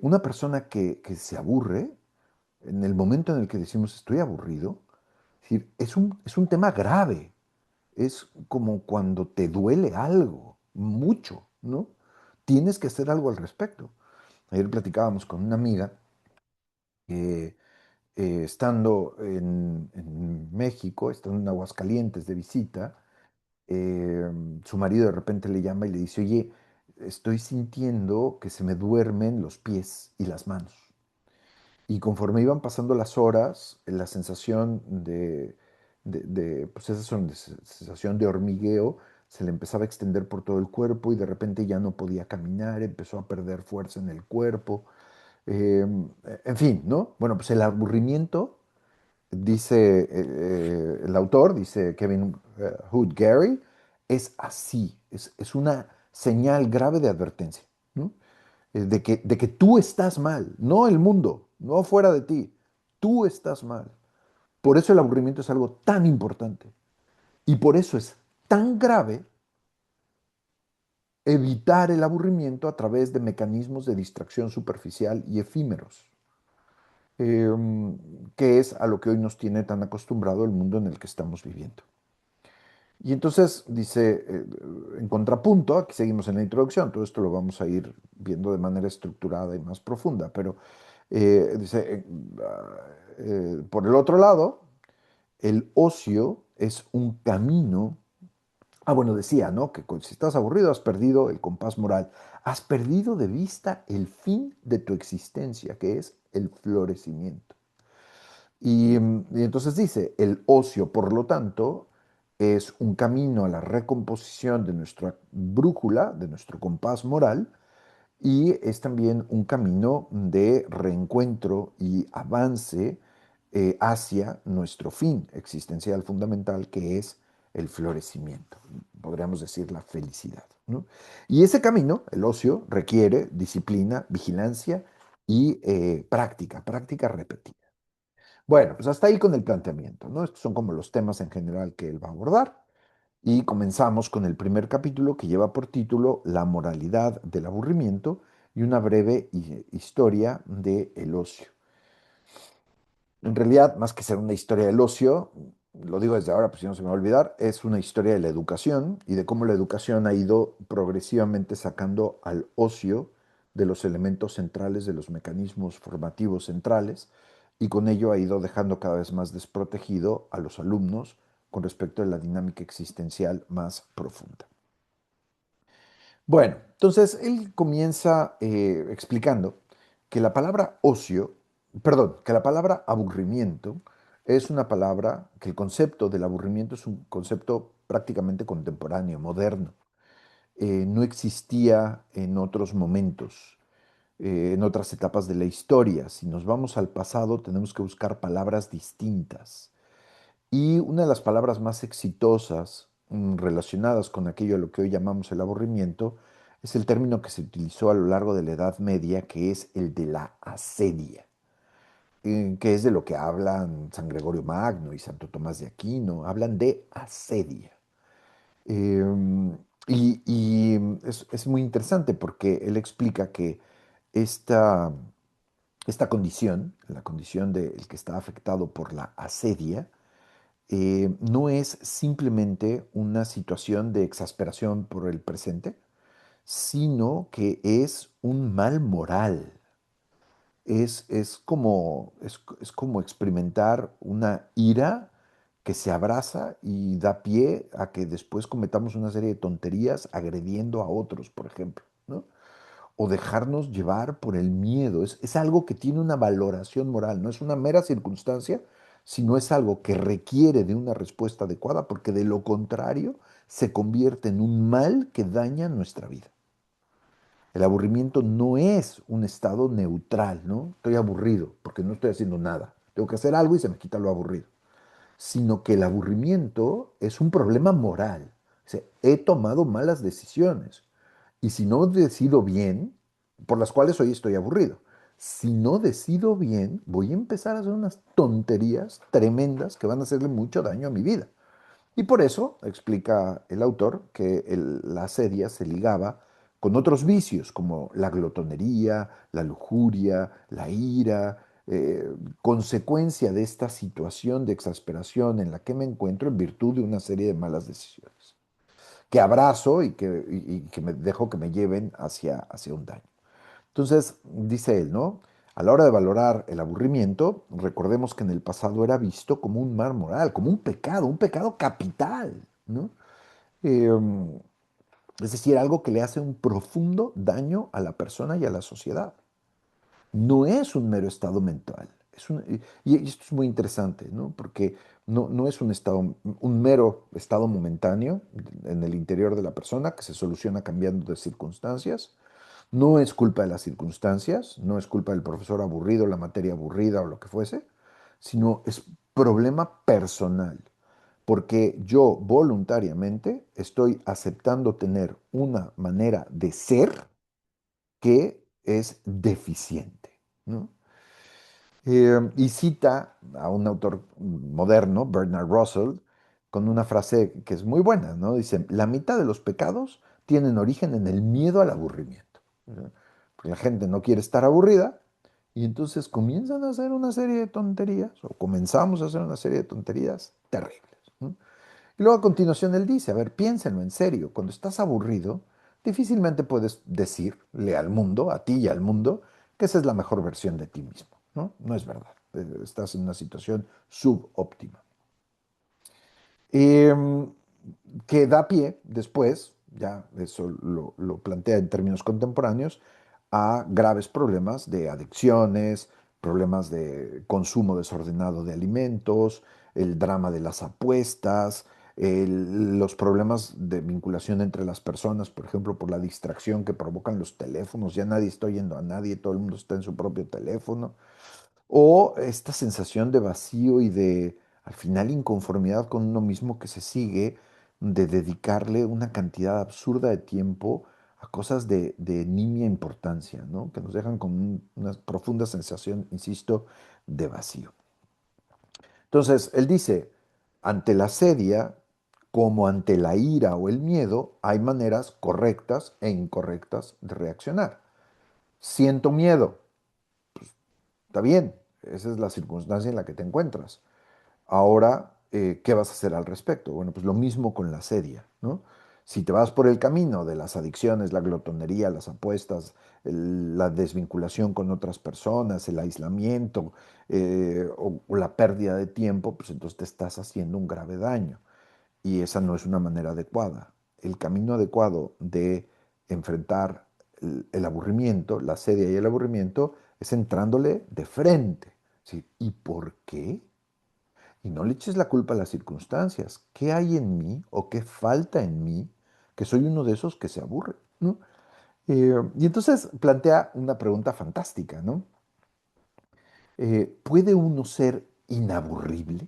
Una persona que se aburre, en el momento en el que decimos estoy aburrido, es decir, es un tema grave. Es como cuando te duele algo, mucho, ¿no? Tienes que hacer algo al respecto. Ayer platicábamos con una amiga que estando en México, estando en Aguascalientes de visita, eh, su marido de repente le llama y le dice, oye, estoy sintiendo que se me duermen los pies y las manos. Y conforme iban pasando las horas, la sensación pues esa sensación de hormigueo se le empezaba a extender por todo el cuerpo y de repente ya no podía caminar, empezó a perder fuerza en el cuerpo. Eh, en fin, ¿no? Bueno, pues el aburrimiento, dice el autor, dice Kevin Hood Gary, es así, es una señal grave de advertencia, ¿no? De que tú estás mal, no el mundo, no fuera de ti, tú estás mal. Por eso el aburrimiento es algo tan importante y por eso es tan grave evitar el aburrimiento a través de mecanismos de distracción superficial y efímeros, que es a lo que hoy nos tiene tan acostumbrado el mundo en el que estamos viviendo. Y entonces dice, en contrapunto, aquí seguimos en la introducción, todo esto lo vamos a ir viendo de manera estructurada y más profunda, pero dice, por el otro lado, el ocio es un camino. Bueno, decía, ¿no? Que si estás aburrido has perdido el compás moral, has perdido de vista el fin de tu existencia, que es el florecimiento. Y entonces dice, el ocio, por lo tanto, es un camino a la recomposición de nuestra brújula, de nuestro compás moral, y es también un camino de reencuentro y avance hacia nuestro fin existencial fundamental, que es el florecimiento, podríamos decir la felicidad, ¿no? Y ese camino, el ocio, requiere disciplina, vigilancia y práctica repetida. Bueno, pues hasta ahí con el planteamiento, ¿no? Estos son como los temas en general que él va a abordar. Y comenzamos con el primer capítulo que lleva por título La moralidad del aburrimiento y una breve historia del ocio. En realidad, más que ser una historia del ocio, lo digo desde ahora, pues si no se me va a olvidar, es una historia de la educación y de cómo la educación ha ido progresivamente sacando al ocio de los elementos centrales, de los mecanismos formativos centrales, y con ello ha ido dejando cada vez más desprotegido a los alumnos con respecto a la dinámica existencial más profunda. Bueno, entonces él comienza explicando que la palabra ocio, perdón, que la palabra aburrimiento es una palabra, que el concepto del aburrimiento es un concepto prácticamente contemporáneo, moderno. No existía en otros momentos, en otras etapas de la historia. Si nos vamos al pasado, tenemos que buscar palabras distintas. Y una de las palabras más exitosas relacionadas con aquello a lo que hoy llamamos el aburrimiento es el término que se utilizó a lo largo de la Edad Media, que es el de la asedia, que es de lo que hablan San Gregorio Magno y Santo Tomás de Aquino, hablan de asedia. Em, es muy interesante porque él explica que esta, esta condición, la condición del que está afectado por la asedia, no es simplemente una situación de exasperación por el presente, sino que es un mal moral. Es como experimentar una ira que se abraza y da pie a que después cometamos una serie de tonterías agrediendo a otros, por ejemplo, ¿no? O dejarnos llevar por el miedo. Es algo que tiene una valoración moral, no es una mera circunstancia, sino es algo que requiere de una respuesta adecuada, porque de lo contrario se convierte en un mal que daña nuestra vida. El aburrimiento no es un estado neutral, ¿no? Estoy aburrido porque no estoy haciendo nada. Tengo que hacer algo y se me quita lo aburrido. Sino que el aburrimiento es un problema moral. O sea, he tomado malas decisiones. Y si no decido bien, por las cuales hoy estoy aburrido, si no decido bien, voy a empezar a hacer unas tonterías tremendas que van a hacerle mucho daño a mi vida. Y por eso explica el autor que la asedia se ligaba con otros vicios como la glotonería, la lujuria, la ira, consecuencia de esta situación de exasperación en la que me encuentro en virtud de una serie de malas decisiones, que abrazo y que me dejo que me lleven hacia un daño. Entonces, dice él, ¿no? A la hora de valorar el aburrimiento, recordemos que en el pasado era visto como un mal moral, como un pecado capital, ¿no? Eh, es decir, algo que le hace un profundo daño a la persona y a la sociedad. No es un mero estado mental. Y esto es muy interesante, ¿no? Porque no es un estado, un mero estado momentáneo en el interior de la persona que se soluciona cambiando de circunstancias. No es culpa de las circunstancias, no es culpa del profesor aburrido, la materia aburrida o lo que fuese, sino es problema personal, porque yo voluntariamente estoy aceptando tener una manera de ser que es deficiente, ¿no? Y cita a un autor moderno, Bernard Russell, con una frase que es muy buena, ¿no? Dice, la mitad de los pecados tienen origen en el miedo al aburrimiento. ¿No? Porque la gente no quiere estar aburrida y entonces comienzan a hacer una serie de tonterías, o comenzamos a hacer una serie de tonterías terribles, ¿no? Y luego a continuación él dice, a ver, piénsenlo en serio, cuando estás aburrido, difícilmente puedes decirle al mundo, a ti y al mundo, que esa es la mejor versión de ti mismo, ¿no? No es verdad. Estás en una situación subóptima. Em, que da pie después, ya eso lo plantea en términos contemporáneos, a graves problemas de adicciones, problemas de consumo desordenado de alimentos, el drama de las apuestas, los problemas de vinculación entre las personas, por ejemplo, por la distracción que provocan los teléfonos, ya nadie está oyendo a nadie, todo el mundo está en su propio teléfono. O esta sensación de vacío y de, al final, inconformidad con uno mismo que se sigue de dedicarle una cantidad absurda de tiempo a cosas de nimia importancia, ¿no? Que nos dejan con una profunda sensación, insisto, de vacío. Entonces, él dice, ante la sedia, Como ante la ira o el miedo, hay maneras correctas e incorrectas de reaccionar. Siento miedo, está bien, esa es la circunstancia en la que te encuentras. Ahora, ¿qué vas a hacer al respecto? Bueno, pues lo mismo con la sedia, ¿no? Si te vas por el camino de las adicciones, la glotonería, las apuestas, la desvinculación con otras personas, el aislamiento o la pérdida de tiempo, pues entonces te estás haciendo un grave daño. Y esa no es una manera adecuada. El camino adecuado de enfrentar el aburrimiento, la sedia y el aburrimiento, es entrándole de frente. ¿Sí? ¿Y por qué? Y no le eches la culpa a las circunstancias. ¿Qué hay en mí o qué falta en mí que soy uno de esos que se aburre? ¿No? Y entonces plantea una pregunta fantástica, ¿no? ¿Puede uno ser inaburrible?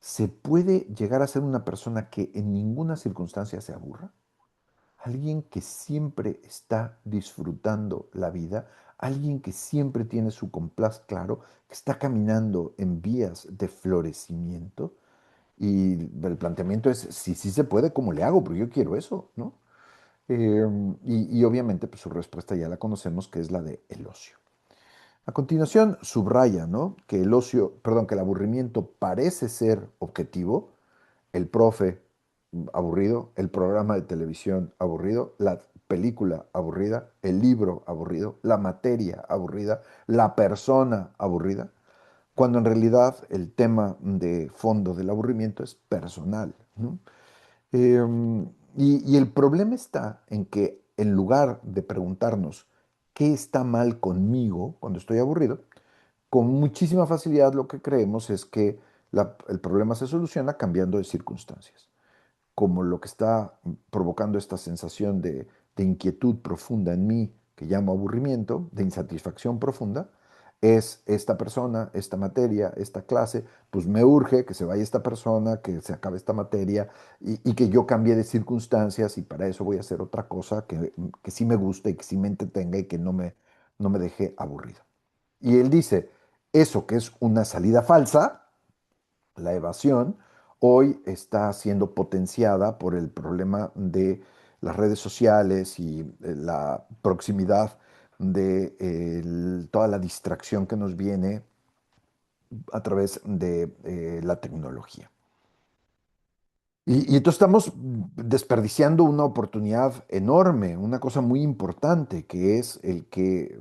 ¿Se puede llegar a ser una persona que en ninguna circunstancia se aburra? Alguien que siempre está disfrutando la vida, alguien que siempre tiene su compás claro, que está caminando en vías de florecimiento. Y el planteamiento es, si sí se puede, ¿cómo le hago? Porque yo quiero eso, ¿no? Y obviamente pues, su respuesta ya la conocemos, que es la de el ocio. A continuación, subraya, ¿no? Que el ocio, perdón, que el aburrimiento parece ser objetivo. El profe aburrido, el programa de televisión aburrido, la película aburrida, el libro aburrido, la materia aburrida, la persona aburrida, cuando en realidad el tema de fondo del aburrimiento es personal, ¿no? Y el problema está en que en lugar de preguntarnos qué está mal conmigo cuando estoy aburrido, con muchísima facilidad lo que creemos es que el problema se soluciona cambiando de circunstancias, como lo que está provocando esta sensación de inquietud profunda en mí, que llamo aburrimiento, de insatisfacción profunda, es esta persona, esta materia, esta clase, pues me urge que se vaya esta persona, que se acabe esta materia y que yo cambie de circunstancias y para eso voy a hacer otra cosa que sí me guste y que sí me entretenga y que no me deje aburrido. Y él dice, eso que es una salida falsa, la evasión, hoy está siendo potenciada por el problema de las redes sociales y la proximidad de toda la distracción que nos viene a través de la tecnología. Y entonces estamos desperdiciando una oportunidad enorme, una cosa muy importante, que es el que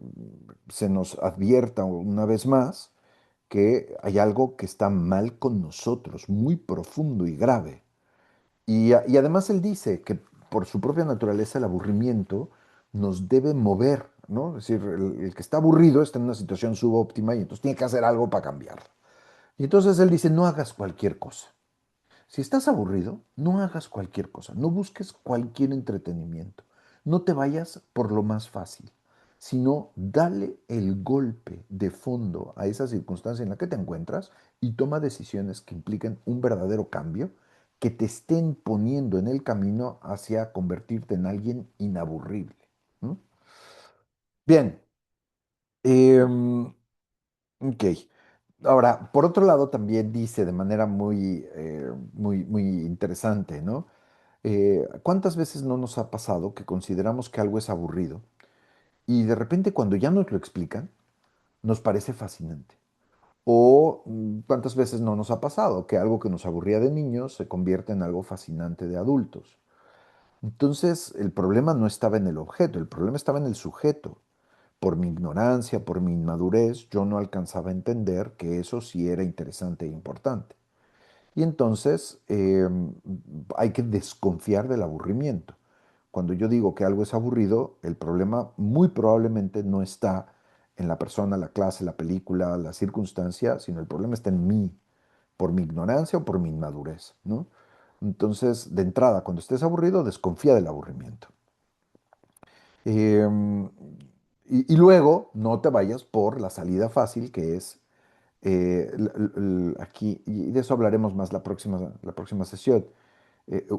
se nos advierta una vez más que hay algo que está mal con nosotros, muy profundo y grave. Y además él dice que por su propia naturaleza el aburrimiento nos debe mover, ¿no? Es decir, el que está aburrido está en una situación subóptima y entonces tiene que hacer algo para cambiarla. Y entonces él dice, no hagas cualquier cosa. Si estás aburrido, no hagas cualquier cosa, no busques cualquier entretenimiento, no te vayas por lo más fácil, sino dale el golpe de fondo a esa circunstancia en la que te encuentras y toma decisiones que impliquen un verdadero cambio, que te estén poniendo en el camino hacia convertirte en alguien inaburrible. ¿No? Bien, em, ok. Ahora, por otro lado, también dice de manera muy interesante, ¿no? ¿Cuántas veces no nos ha pasado que consideramos que algo es aburrido y de repente cuando ya nos lo explican, nos parece fascinante? O cuántas veces no nos ha pasado que algo que nos aburría de niños se convierte en algo fascinante de adultos. Entonces, el problema no estaba en el objeto, el problema estaba en el sujeto. Por mi ignorancia, por mi inmadurez, yo no alcanzaba a entender que eso sí era interesante e importante. Y entonces hay que desconfiar del aburrimiento. Cuando yo digo que algo es aburrido, el problema muy probablemente no está en la persona, la clase, la película, la circunstancia, sino el problema está en mí, por mi ignorancia o por mi inmadurez, ¿no? Entonces, de entrada, cuando estés aburrido, desconfía del aburrimiento. Em, y luego, no te vayas por la salida fácil, que es aquí, y de eso hablaremos más la próxima sesión,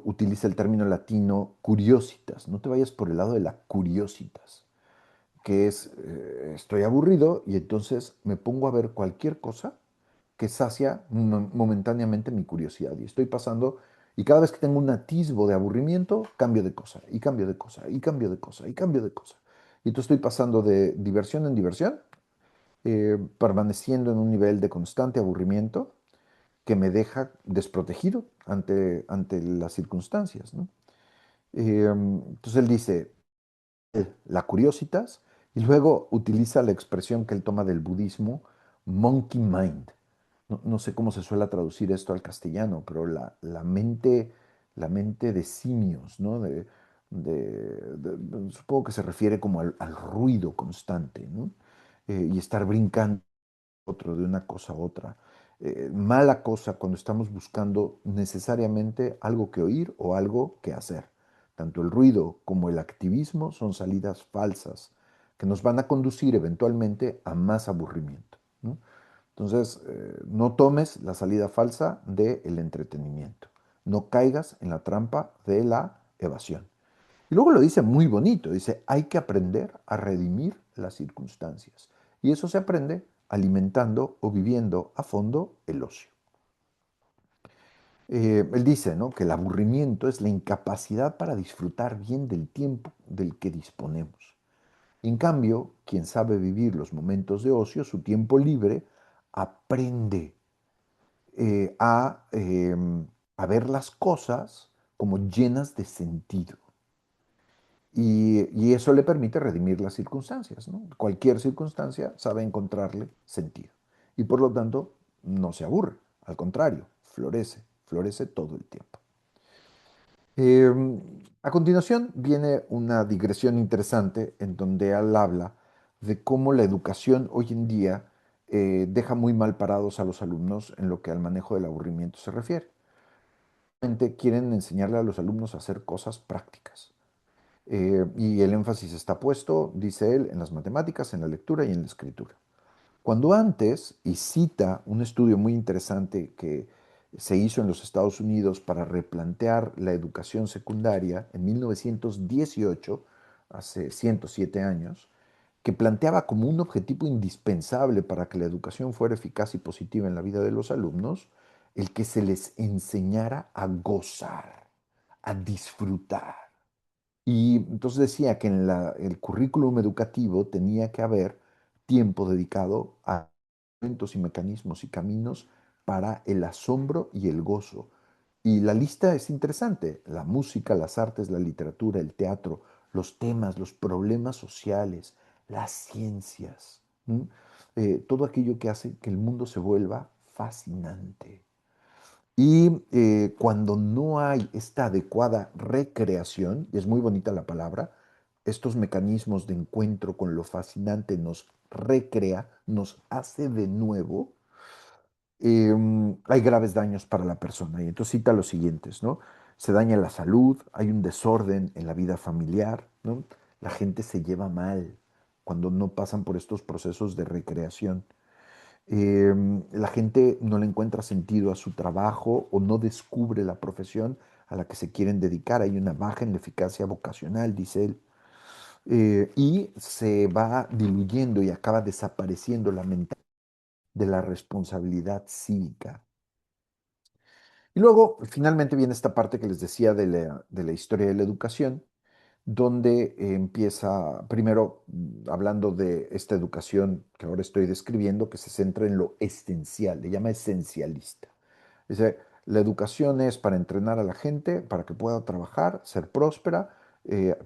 utiliza el término latino curiositas. No te vayas por el lado de la curiositas, que es, estoy aburrido y entonces me pongo a ver cualquier cosa que sacia momentáneamente mi curiosidad. Y estoy pasando Y cada vez que tengo un atisbo de aburrimiento, cambio de cosa, y cambio de cosa, y cambio de cosa, y cambio de cosa. Y entonces estoy pasando de diversión en diversión, permaneciendo en un nivel de constante aburrimiento que me deja desprotegido ante las circunstancias, ¿no? Entonces él dice, la curiositas, y luego utiliza la expresión que él toma del budismo, monkey mind. No sé cómo se suele traducir esto al castellano, pero la mente de simios, ¿no? Supongo que se refiere como al ruido constante, ¿no? Y estar brincando otro, de una cosa a otra. Mala cosa cuando estamos buscando necesariamente algo que oír o algo que hacer. Tanto el ruido como el activismo son salidas falsas que nos van a conducir eventualmente a más aburrimiento, ¿no? Entonces, no tomes la salida falsa del entretenimiento. No caigas en la trampa de la evasión. Y luego lo dice muy bonito, dice, hay que aprender a redimir las circunstancias. Y eso se aprende alimentando o viviendo a fondo el ocio. Él dice, ¿no?, que el aburrimiento es la incapacidad para disfrutar bien del tiempo del que disponemos. En cambio, quien sabe vivir los momentos de ocio, su tiempo libre, aprende eh, a, eh, a ver las cosas como llenas de sentido. Y eso le permite redimir las circunstancias, ¿no? Cualquier circunstancia sabe encontrarle sentido. Y por lo tanto, no se aburre. Al contrario, florece, florece todo el tiempo. Eh, a continuación viene una digresión interesante en donde él habla de cómo la educación hoy en día deja muy mal parados a los alumnos en lo que al manejo del aburrimiento se refiere. Quieren enseñarle a los alumnos a hacer cosas prácticas. Y el énfasis está puesto, dice él, en las matemáticas, en la lectura y en la escritura. Cuando antes, y cita un estudio muy interesante que se hizo en los Estados Unidos para replantear la educación secundaria en 1918, hace 107 años, que planteaba como un objetivo indispensable para que la educación fuera eficaz y positiva en la vida de los alumnos, el que se les enseñara a gozar, a disfrutar. Y entonces decía que en el currículum educativo tenía que haber tiempo dedicado a instrumentos y mecanismos y caminos para el asombro y el gozo. Y la lista es interesante: la música, las artes, la literatura, el teatro, los temas, los problemas sociales, las ciencias, ¿m? Todo aquello que hace que el mundo se vuelva fascinante. Y cuando no hay esta adecuada recreación, y es muy bonita la palabra, estos mecanismos de encuentro con lo fascinante nos recrea, nos hace de nuevo, hay graves daños para la persona. Y entonces cita los siguientes, ¿no? Se daña la salud, hay un desorden en la vida familiar, ¿no? La gente se lleva mal cuando no pasan por estos procesos de recreación. La gente no le encuentra sentido a su trabajo o no descubre la profesión a la que se quieren dedicar. Hay una baja en la eficacia vocacional, dice él. Y se va diluyendo y acaba desapareciendo la mentalidad de la responsabilidad cívica. Y luego, finalmente, viene esta parte que les decía de la historia de la educación, donde empieza primero hablando de esta educación que ahora estoy describiendo, que se centra en lo esencial, le llama esencialista. Dice, la educación es para entrenar a la gente, para que pueda trabajar, ser próspera,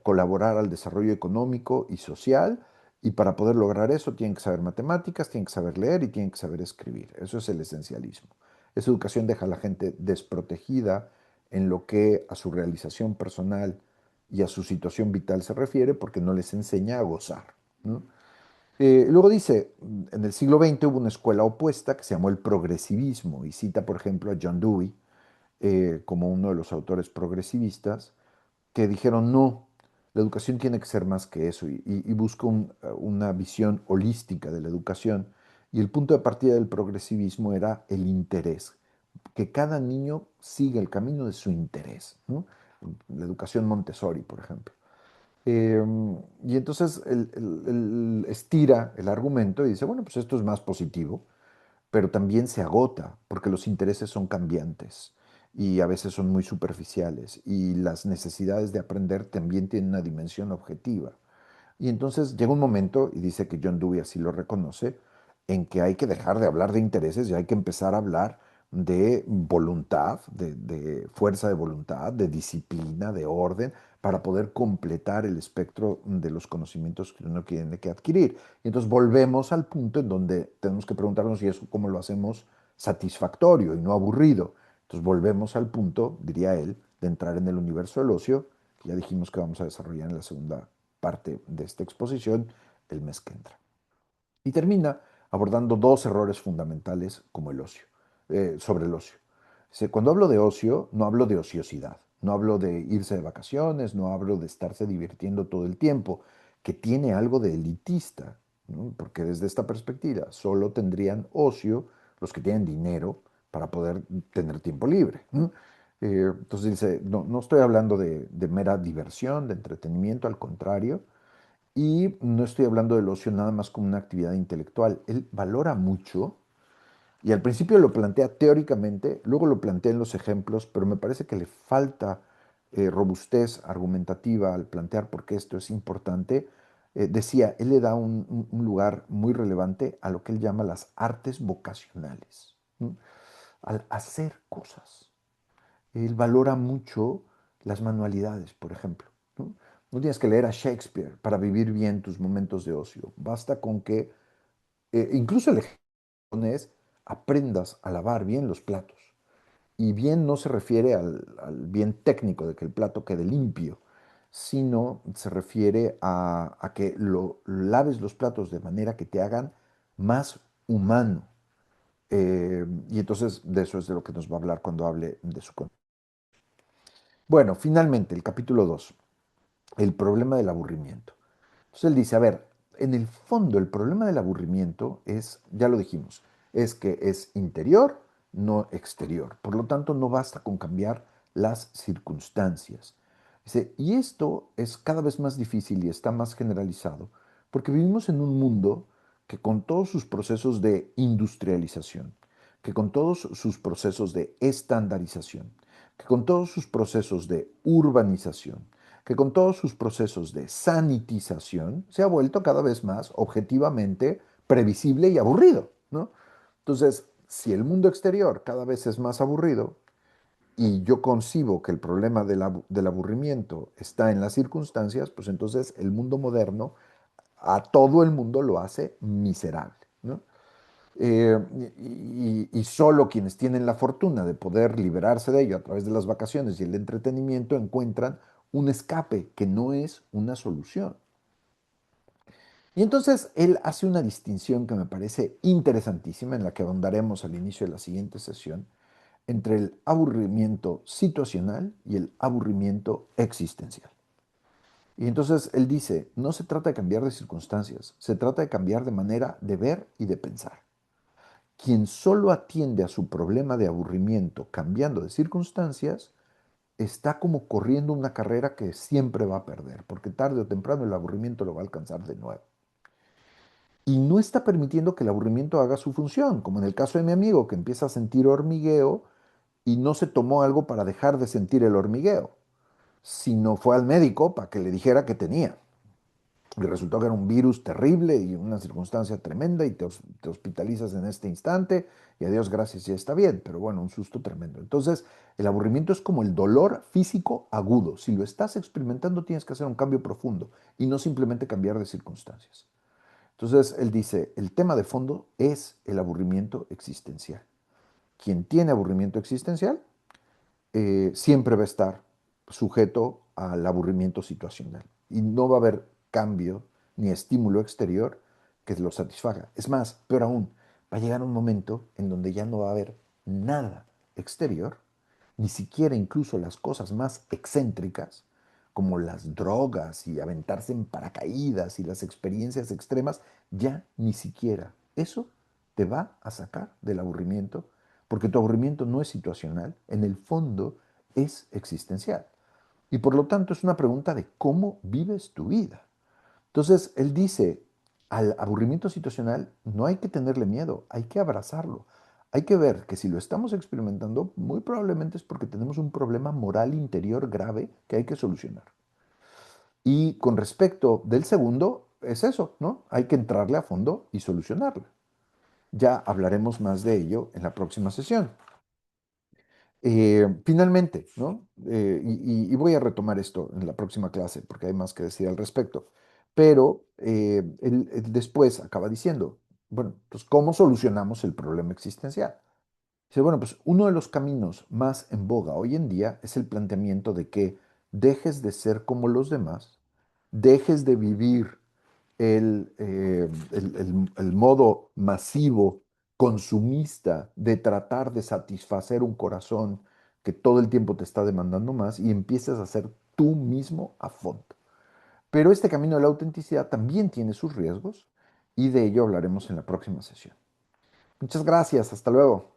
colaborar al desarrollo económico y social, y para poder lograr eso tienen que saber matemáticas, tienen que saber leer y tienen que saber escribir. Eso es el esencialismo. Esa educación deja a la gente desprotegida en lo que a su realización personal y a su situación vital se refiere, porque no les enseña a gozar, ¿no? Luego dice, en el siglo XX hubo una escuela opuesta que se llamó el progresivismo, y cita, por ejemplo, a John Dewey como uno de los autores progresivistas, que dijeron, no, la educación tiene que ser más que eso, y busca una visión holística de la educación. Y el punto de partida del progresivismo era el interés, que cada niño siga el camino de su interés, ¿no? La educación Montessori, por ejemplo. Eh, y entonces él estira el argumento y dice, bueno, pues esto es más positivo, pero también se agota porque los intereses son cambiantes. y a veces son muy superficiales y las necesidades de aprender también tienen una dimensión objetiva. Y entonces llega un momento, y dice que John Dewey así lo reconoce, en que hay que dejar de hablar de intereses y hay que empezar a hablar de voluntad, de fuerza de voluntad, de disciplina, de orden, para poder completar el espectro de los conocimientos que uno tiene que adquirir. Y entonces volvemos al punto en donde tenemos que preguntarnos, ¿y eso cómo lo hacemos satisfactorio y no aburrido? Entonces volvemos al punto, diría él, de entrar en el universo del ocio, que ya dijimos que vamos a desarrollar en la segunda parte de esta exposición el mes que entra. Y termina abordando dos errores fundamentales como el ocio, sobre el ocio. Dice, cuando hablo de ocio, no hablo de ociosidad, no hablo de irse de vacaciones, no hablo de estarse divirtiendo todo el tiempo, que tiene algo de elitista, ¿no? Porque desde esta perspectiva solo tendrían ocio los que tienen dinero para poder tener tiempo libre, ¿no? Entonces dice, no, no estoy hablando de mera diversión, de entretenimiento, al contrario, y no estoy hablando del ocio nada más como una actividad intelectual. Él valora mucho y al principio lo plantea teóricamente, luego lo plantea en los ejemplos, pero me parece que le falta robustez argumentativa al plantear por qué esto es importante. Decía, él le da un lugar muy relevante a lo que él llama las artes vocacionales, ¿no? Al hacer cosas. Él valora mucho las manualidades, por ejemplo, ¿no? No tienes que leer a Shakespeare para vivir bien tus momentos de ocio. Basta con que, incluso el ejemplo es, aprendas a lavar bien los platos. Y bien no se refiere al bien técnico de que el plato quede limpio, sino se refiere a que laves los platos de manera que te hagan más humano. Y entonces de eso es de lo que nos va a hablar cuando hable de su... Bueno, finalmente, el capítulo 2, el problema del aburrimiento. Entonces él dice, a ver, en el fondo el problema del aburrimiento es, ya lo dijimos, es que es interior, no exterior. Por lo tanto, no basta con cambiar las circunstancias. Dice, y esto es cada vez más difícil y está más generalizado porque vivimos en un mundo que con todos sus procesos de industrialización, que con todos sus procesos de estandarización, que con todos sus procesos de urbanización, que con todos sus procesos de sanitización se ha vuelto cada vez más objetivamente previsible y aburrido, ¿no? Entonces, si el mundo exterior cada vez es más aburrido y yo concibo que el problema del aburrimiento está en las circunstancias, pues entonces el mundo moderno a todo el mundo lo hace miserable, ¿no? Eh, y solo quienes tienen la fortuna de poder liberarse de ello a través de las vacaciones y el entretenimiento encuentran un escape que no es una solución. Y entonces él hace una distinción que me parece interesantísima, en la que ahondaremos al inicio de la siguiente sesión, entre el aburrimiento situacional y el aburrimiento existencial. Y entonces él dice, no se trata de cambiar de circunstancias, se trata de cambiar de manera de ver y de pensar. Quien solo atiende a su problema de aburrimiento cambiando de circunstancias, está como corriendo una carrera que siempre va a perder, porque tarde o temprano el aburrimiento lo va a alcanzar de nuevo. Y no está permitiendo que el aburrimiento haga su función, como en el caso de mi amigo que empieza a sentir hormigueo y no se tomó algo para dejar de sentir el hormigueo, sino fue al médico para que le dijera que tenía. Y resultó que era un virus terrible y una circunstancia tremenda y te hospitalizas en este instante y a Dios gracias ya está bien, pero bueno, un susto tremendo. Entonces, el aburrimiento es como el dolor físico agudo. Si lo estás experimentando, tienes que hacer un cambio profundo y no simplemente cambiar de circunstancias. Entonces, él dice, el tema de fondo es el aburrimiento existencial. Quien tiene aburrimiento existencial siempre va a estar sujeto al aburrimiento situacional y no va a haber cambio ni estímulo exterior que lo satisfaga. Es más, peor aún, va a llegar un momento en donde ya no va a haber nada exterior, ni siquiera incluso las cosas más excéntricas, como las drogas y aventarse en paracaídas y las experiencias extremas, ya ni siquiera eso te va a sacar del aburrimiento, porque tu aburrimiento no es situacional, en el fondo es existencial. Y por lo tanto es una pregunta de cómo vives tu vida. Entonces, él dice, al aburrimiento situacional no hay que tenerle miedo, hay que abrazarlo. Hay que ver que si lo estamos experimentando, muy probablemente es porque tenemos un problema moral interior grave que hay que solucionar. Y con respecto del segundo, es eso, ¿no? Hay que entrarle a fondo y solucionarlo. Ya hablaremos más de ello en la próxima sesión. Finalmente, ¿no? Y voy a retomar esto en la próxima clase porque hay más que decir al respecto. Pero él después acaba diciendo, bueno, pues ¿cómo solucionamos el problema existencial? Dice, bueno, pues uno de los caminos más en boga hoy en día es el planteamiento de que dejes de ser como los demás, dejes de vivir el modo masivo, consumista de tratar de satisfacer un corazón que todo el tiempo te está demandando más y empieces a ser tú mismo a fondo. Pero este camino de la autenticidad también tiene sus riesgos y de ello hablaremos en la próxima sesión. Muchas gracias, hasta luego.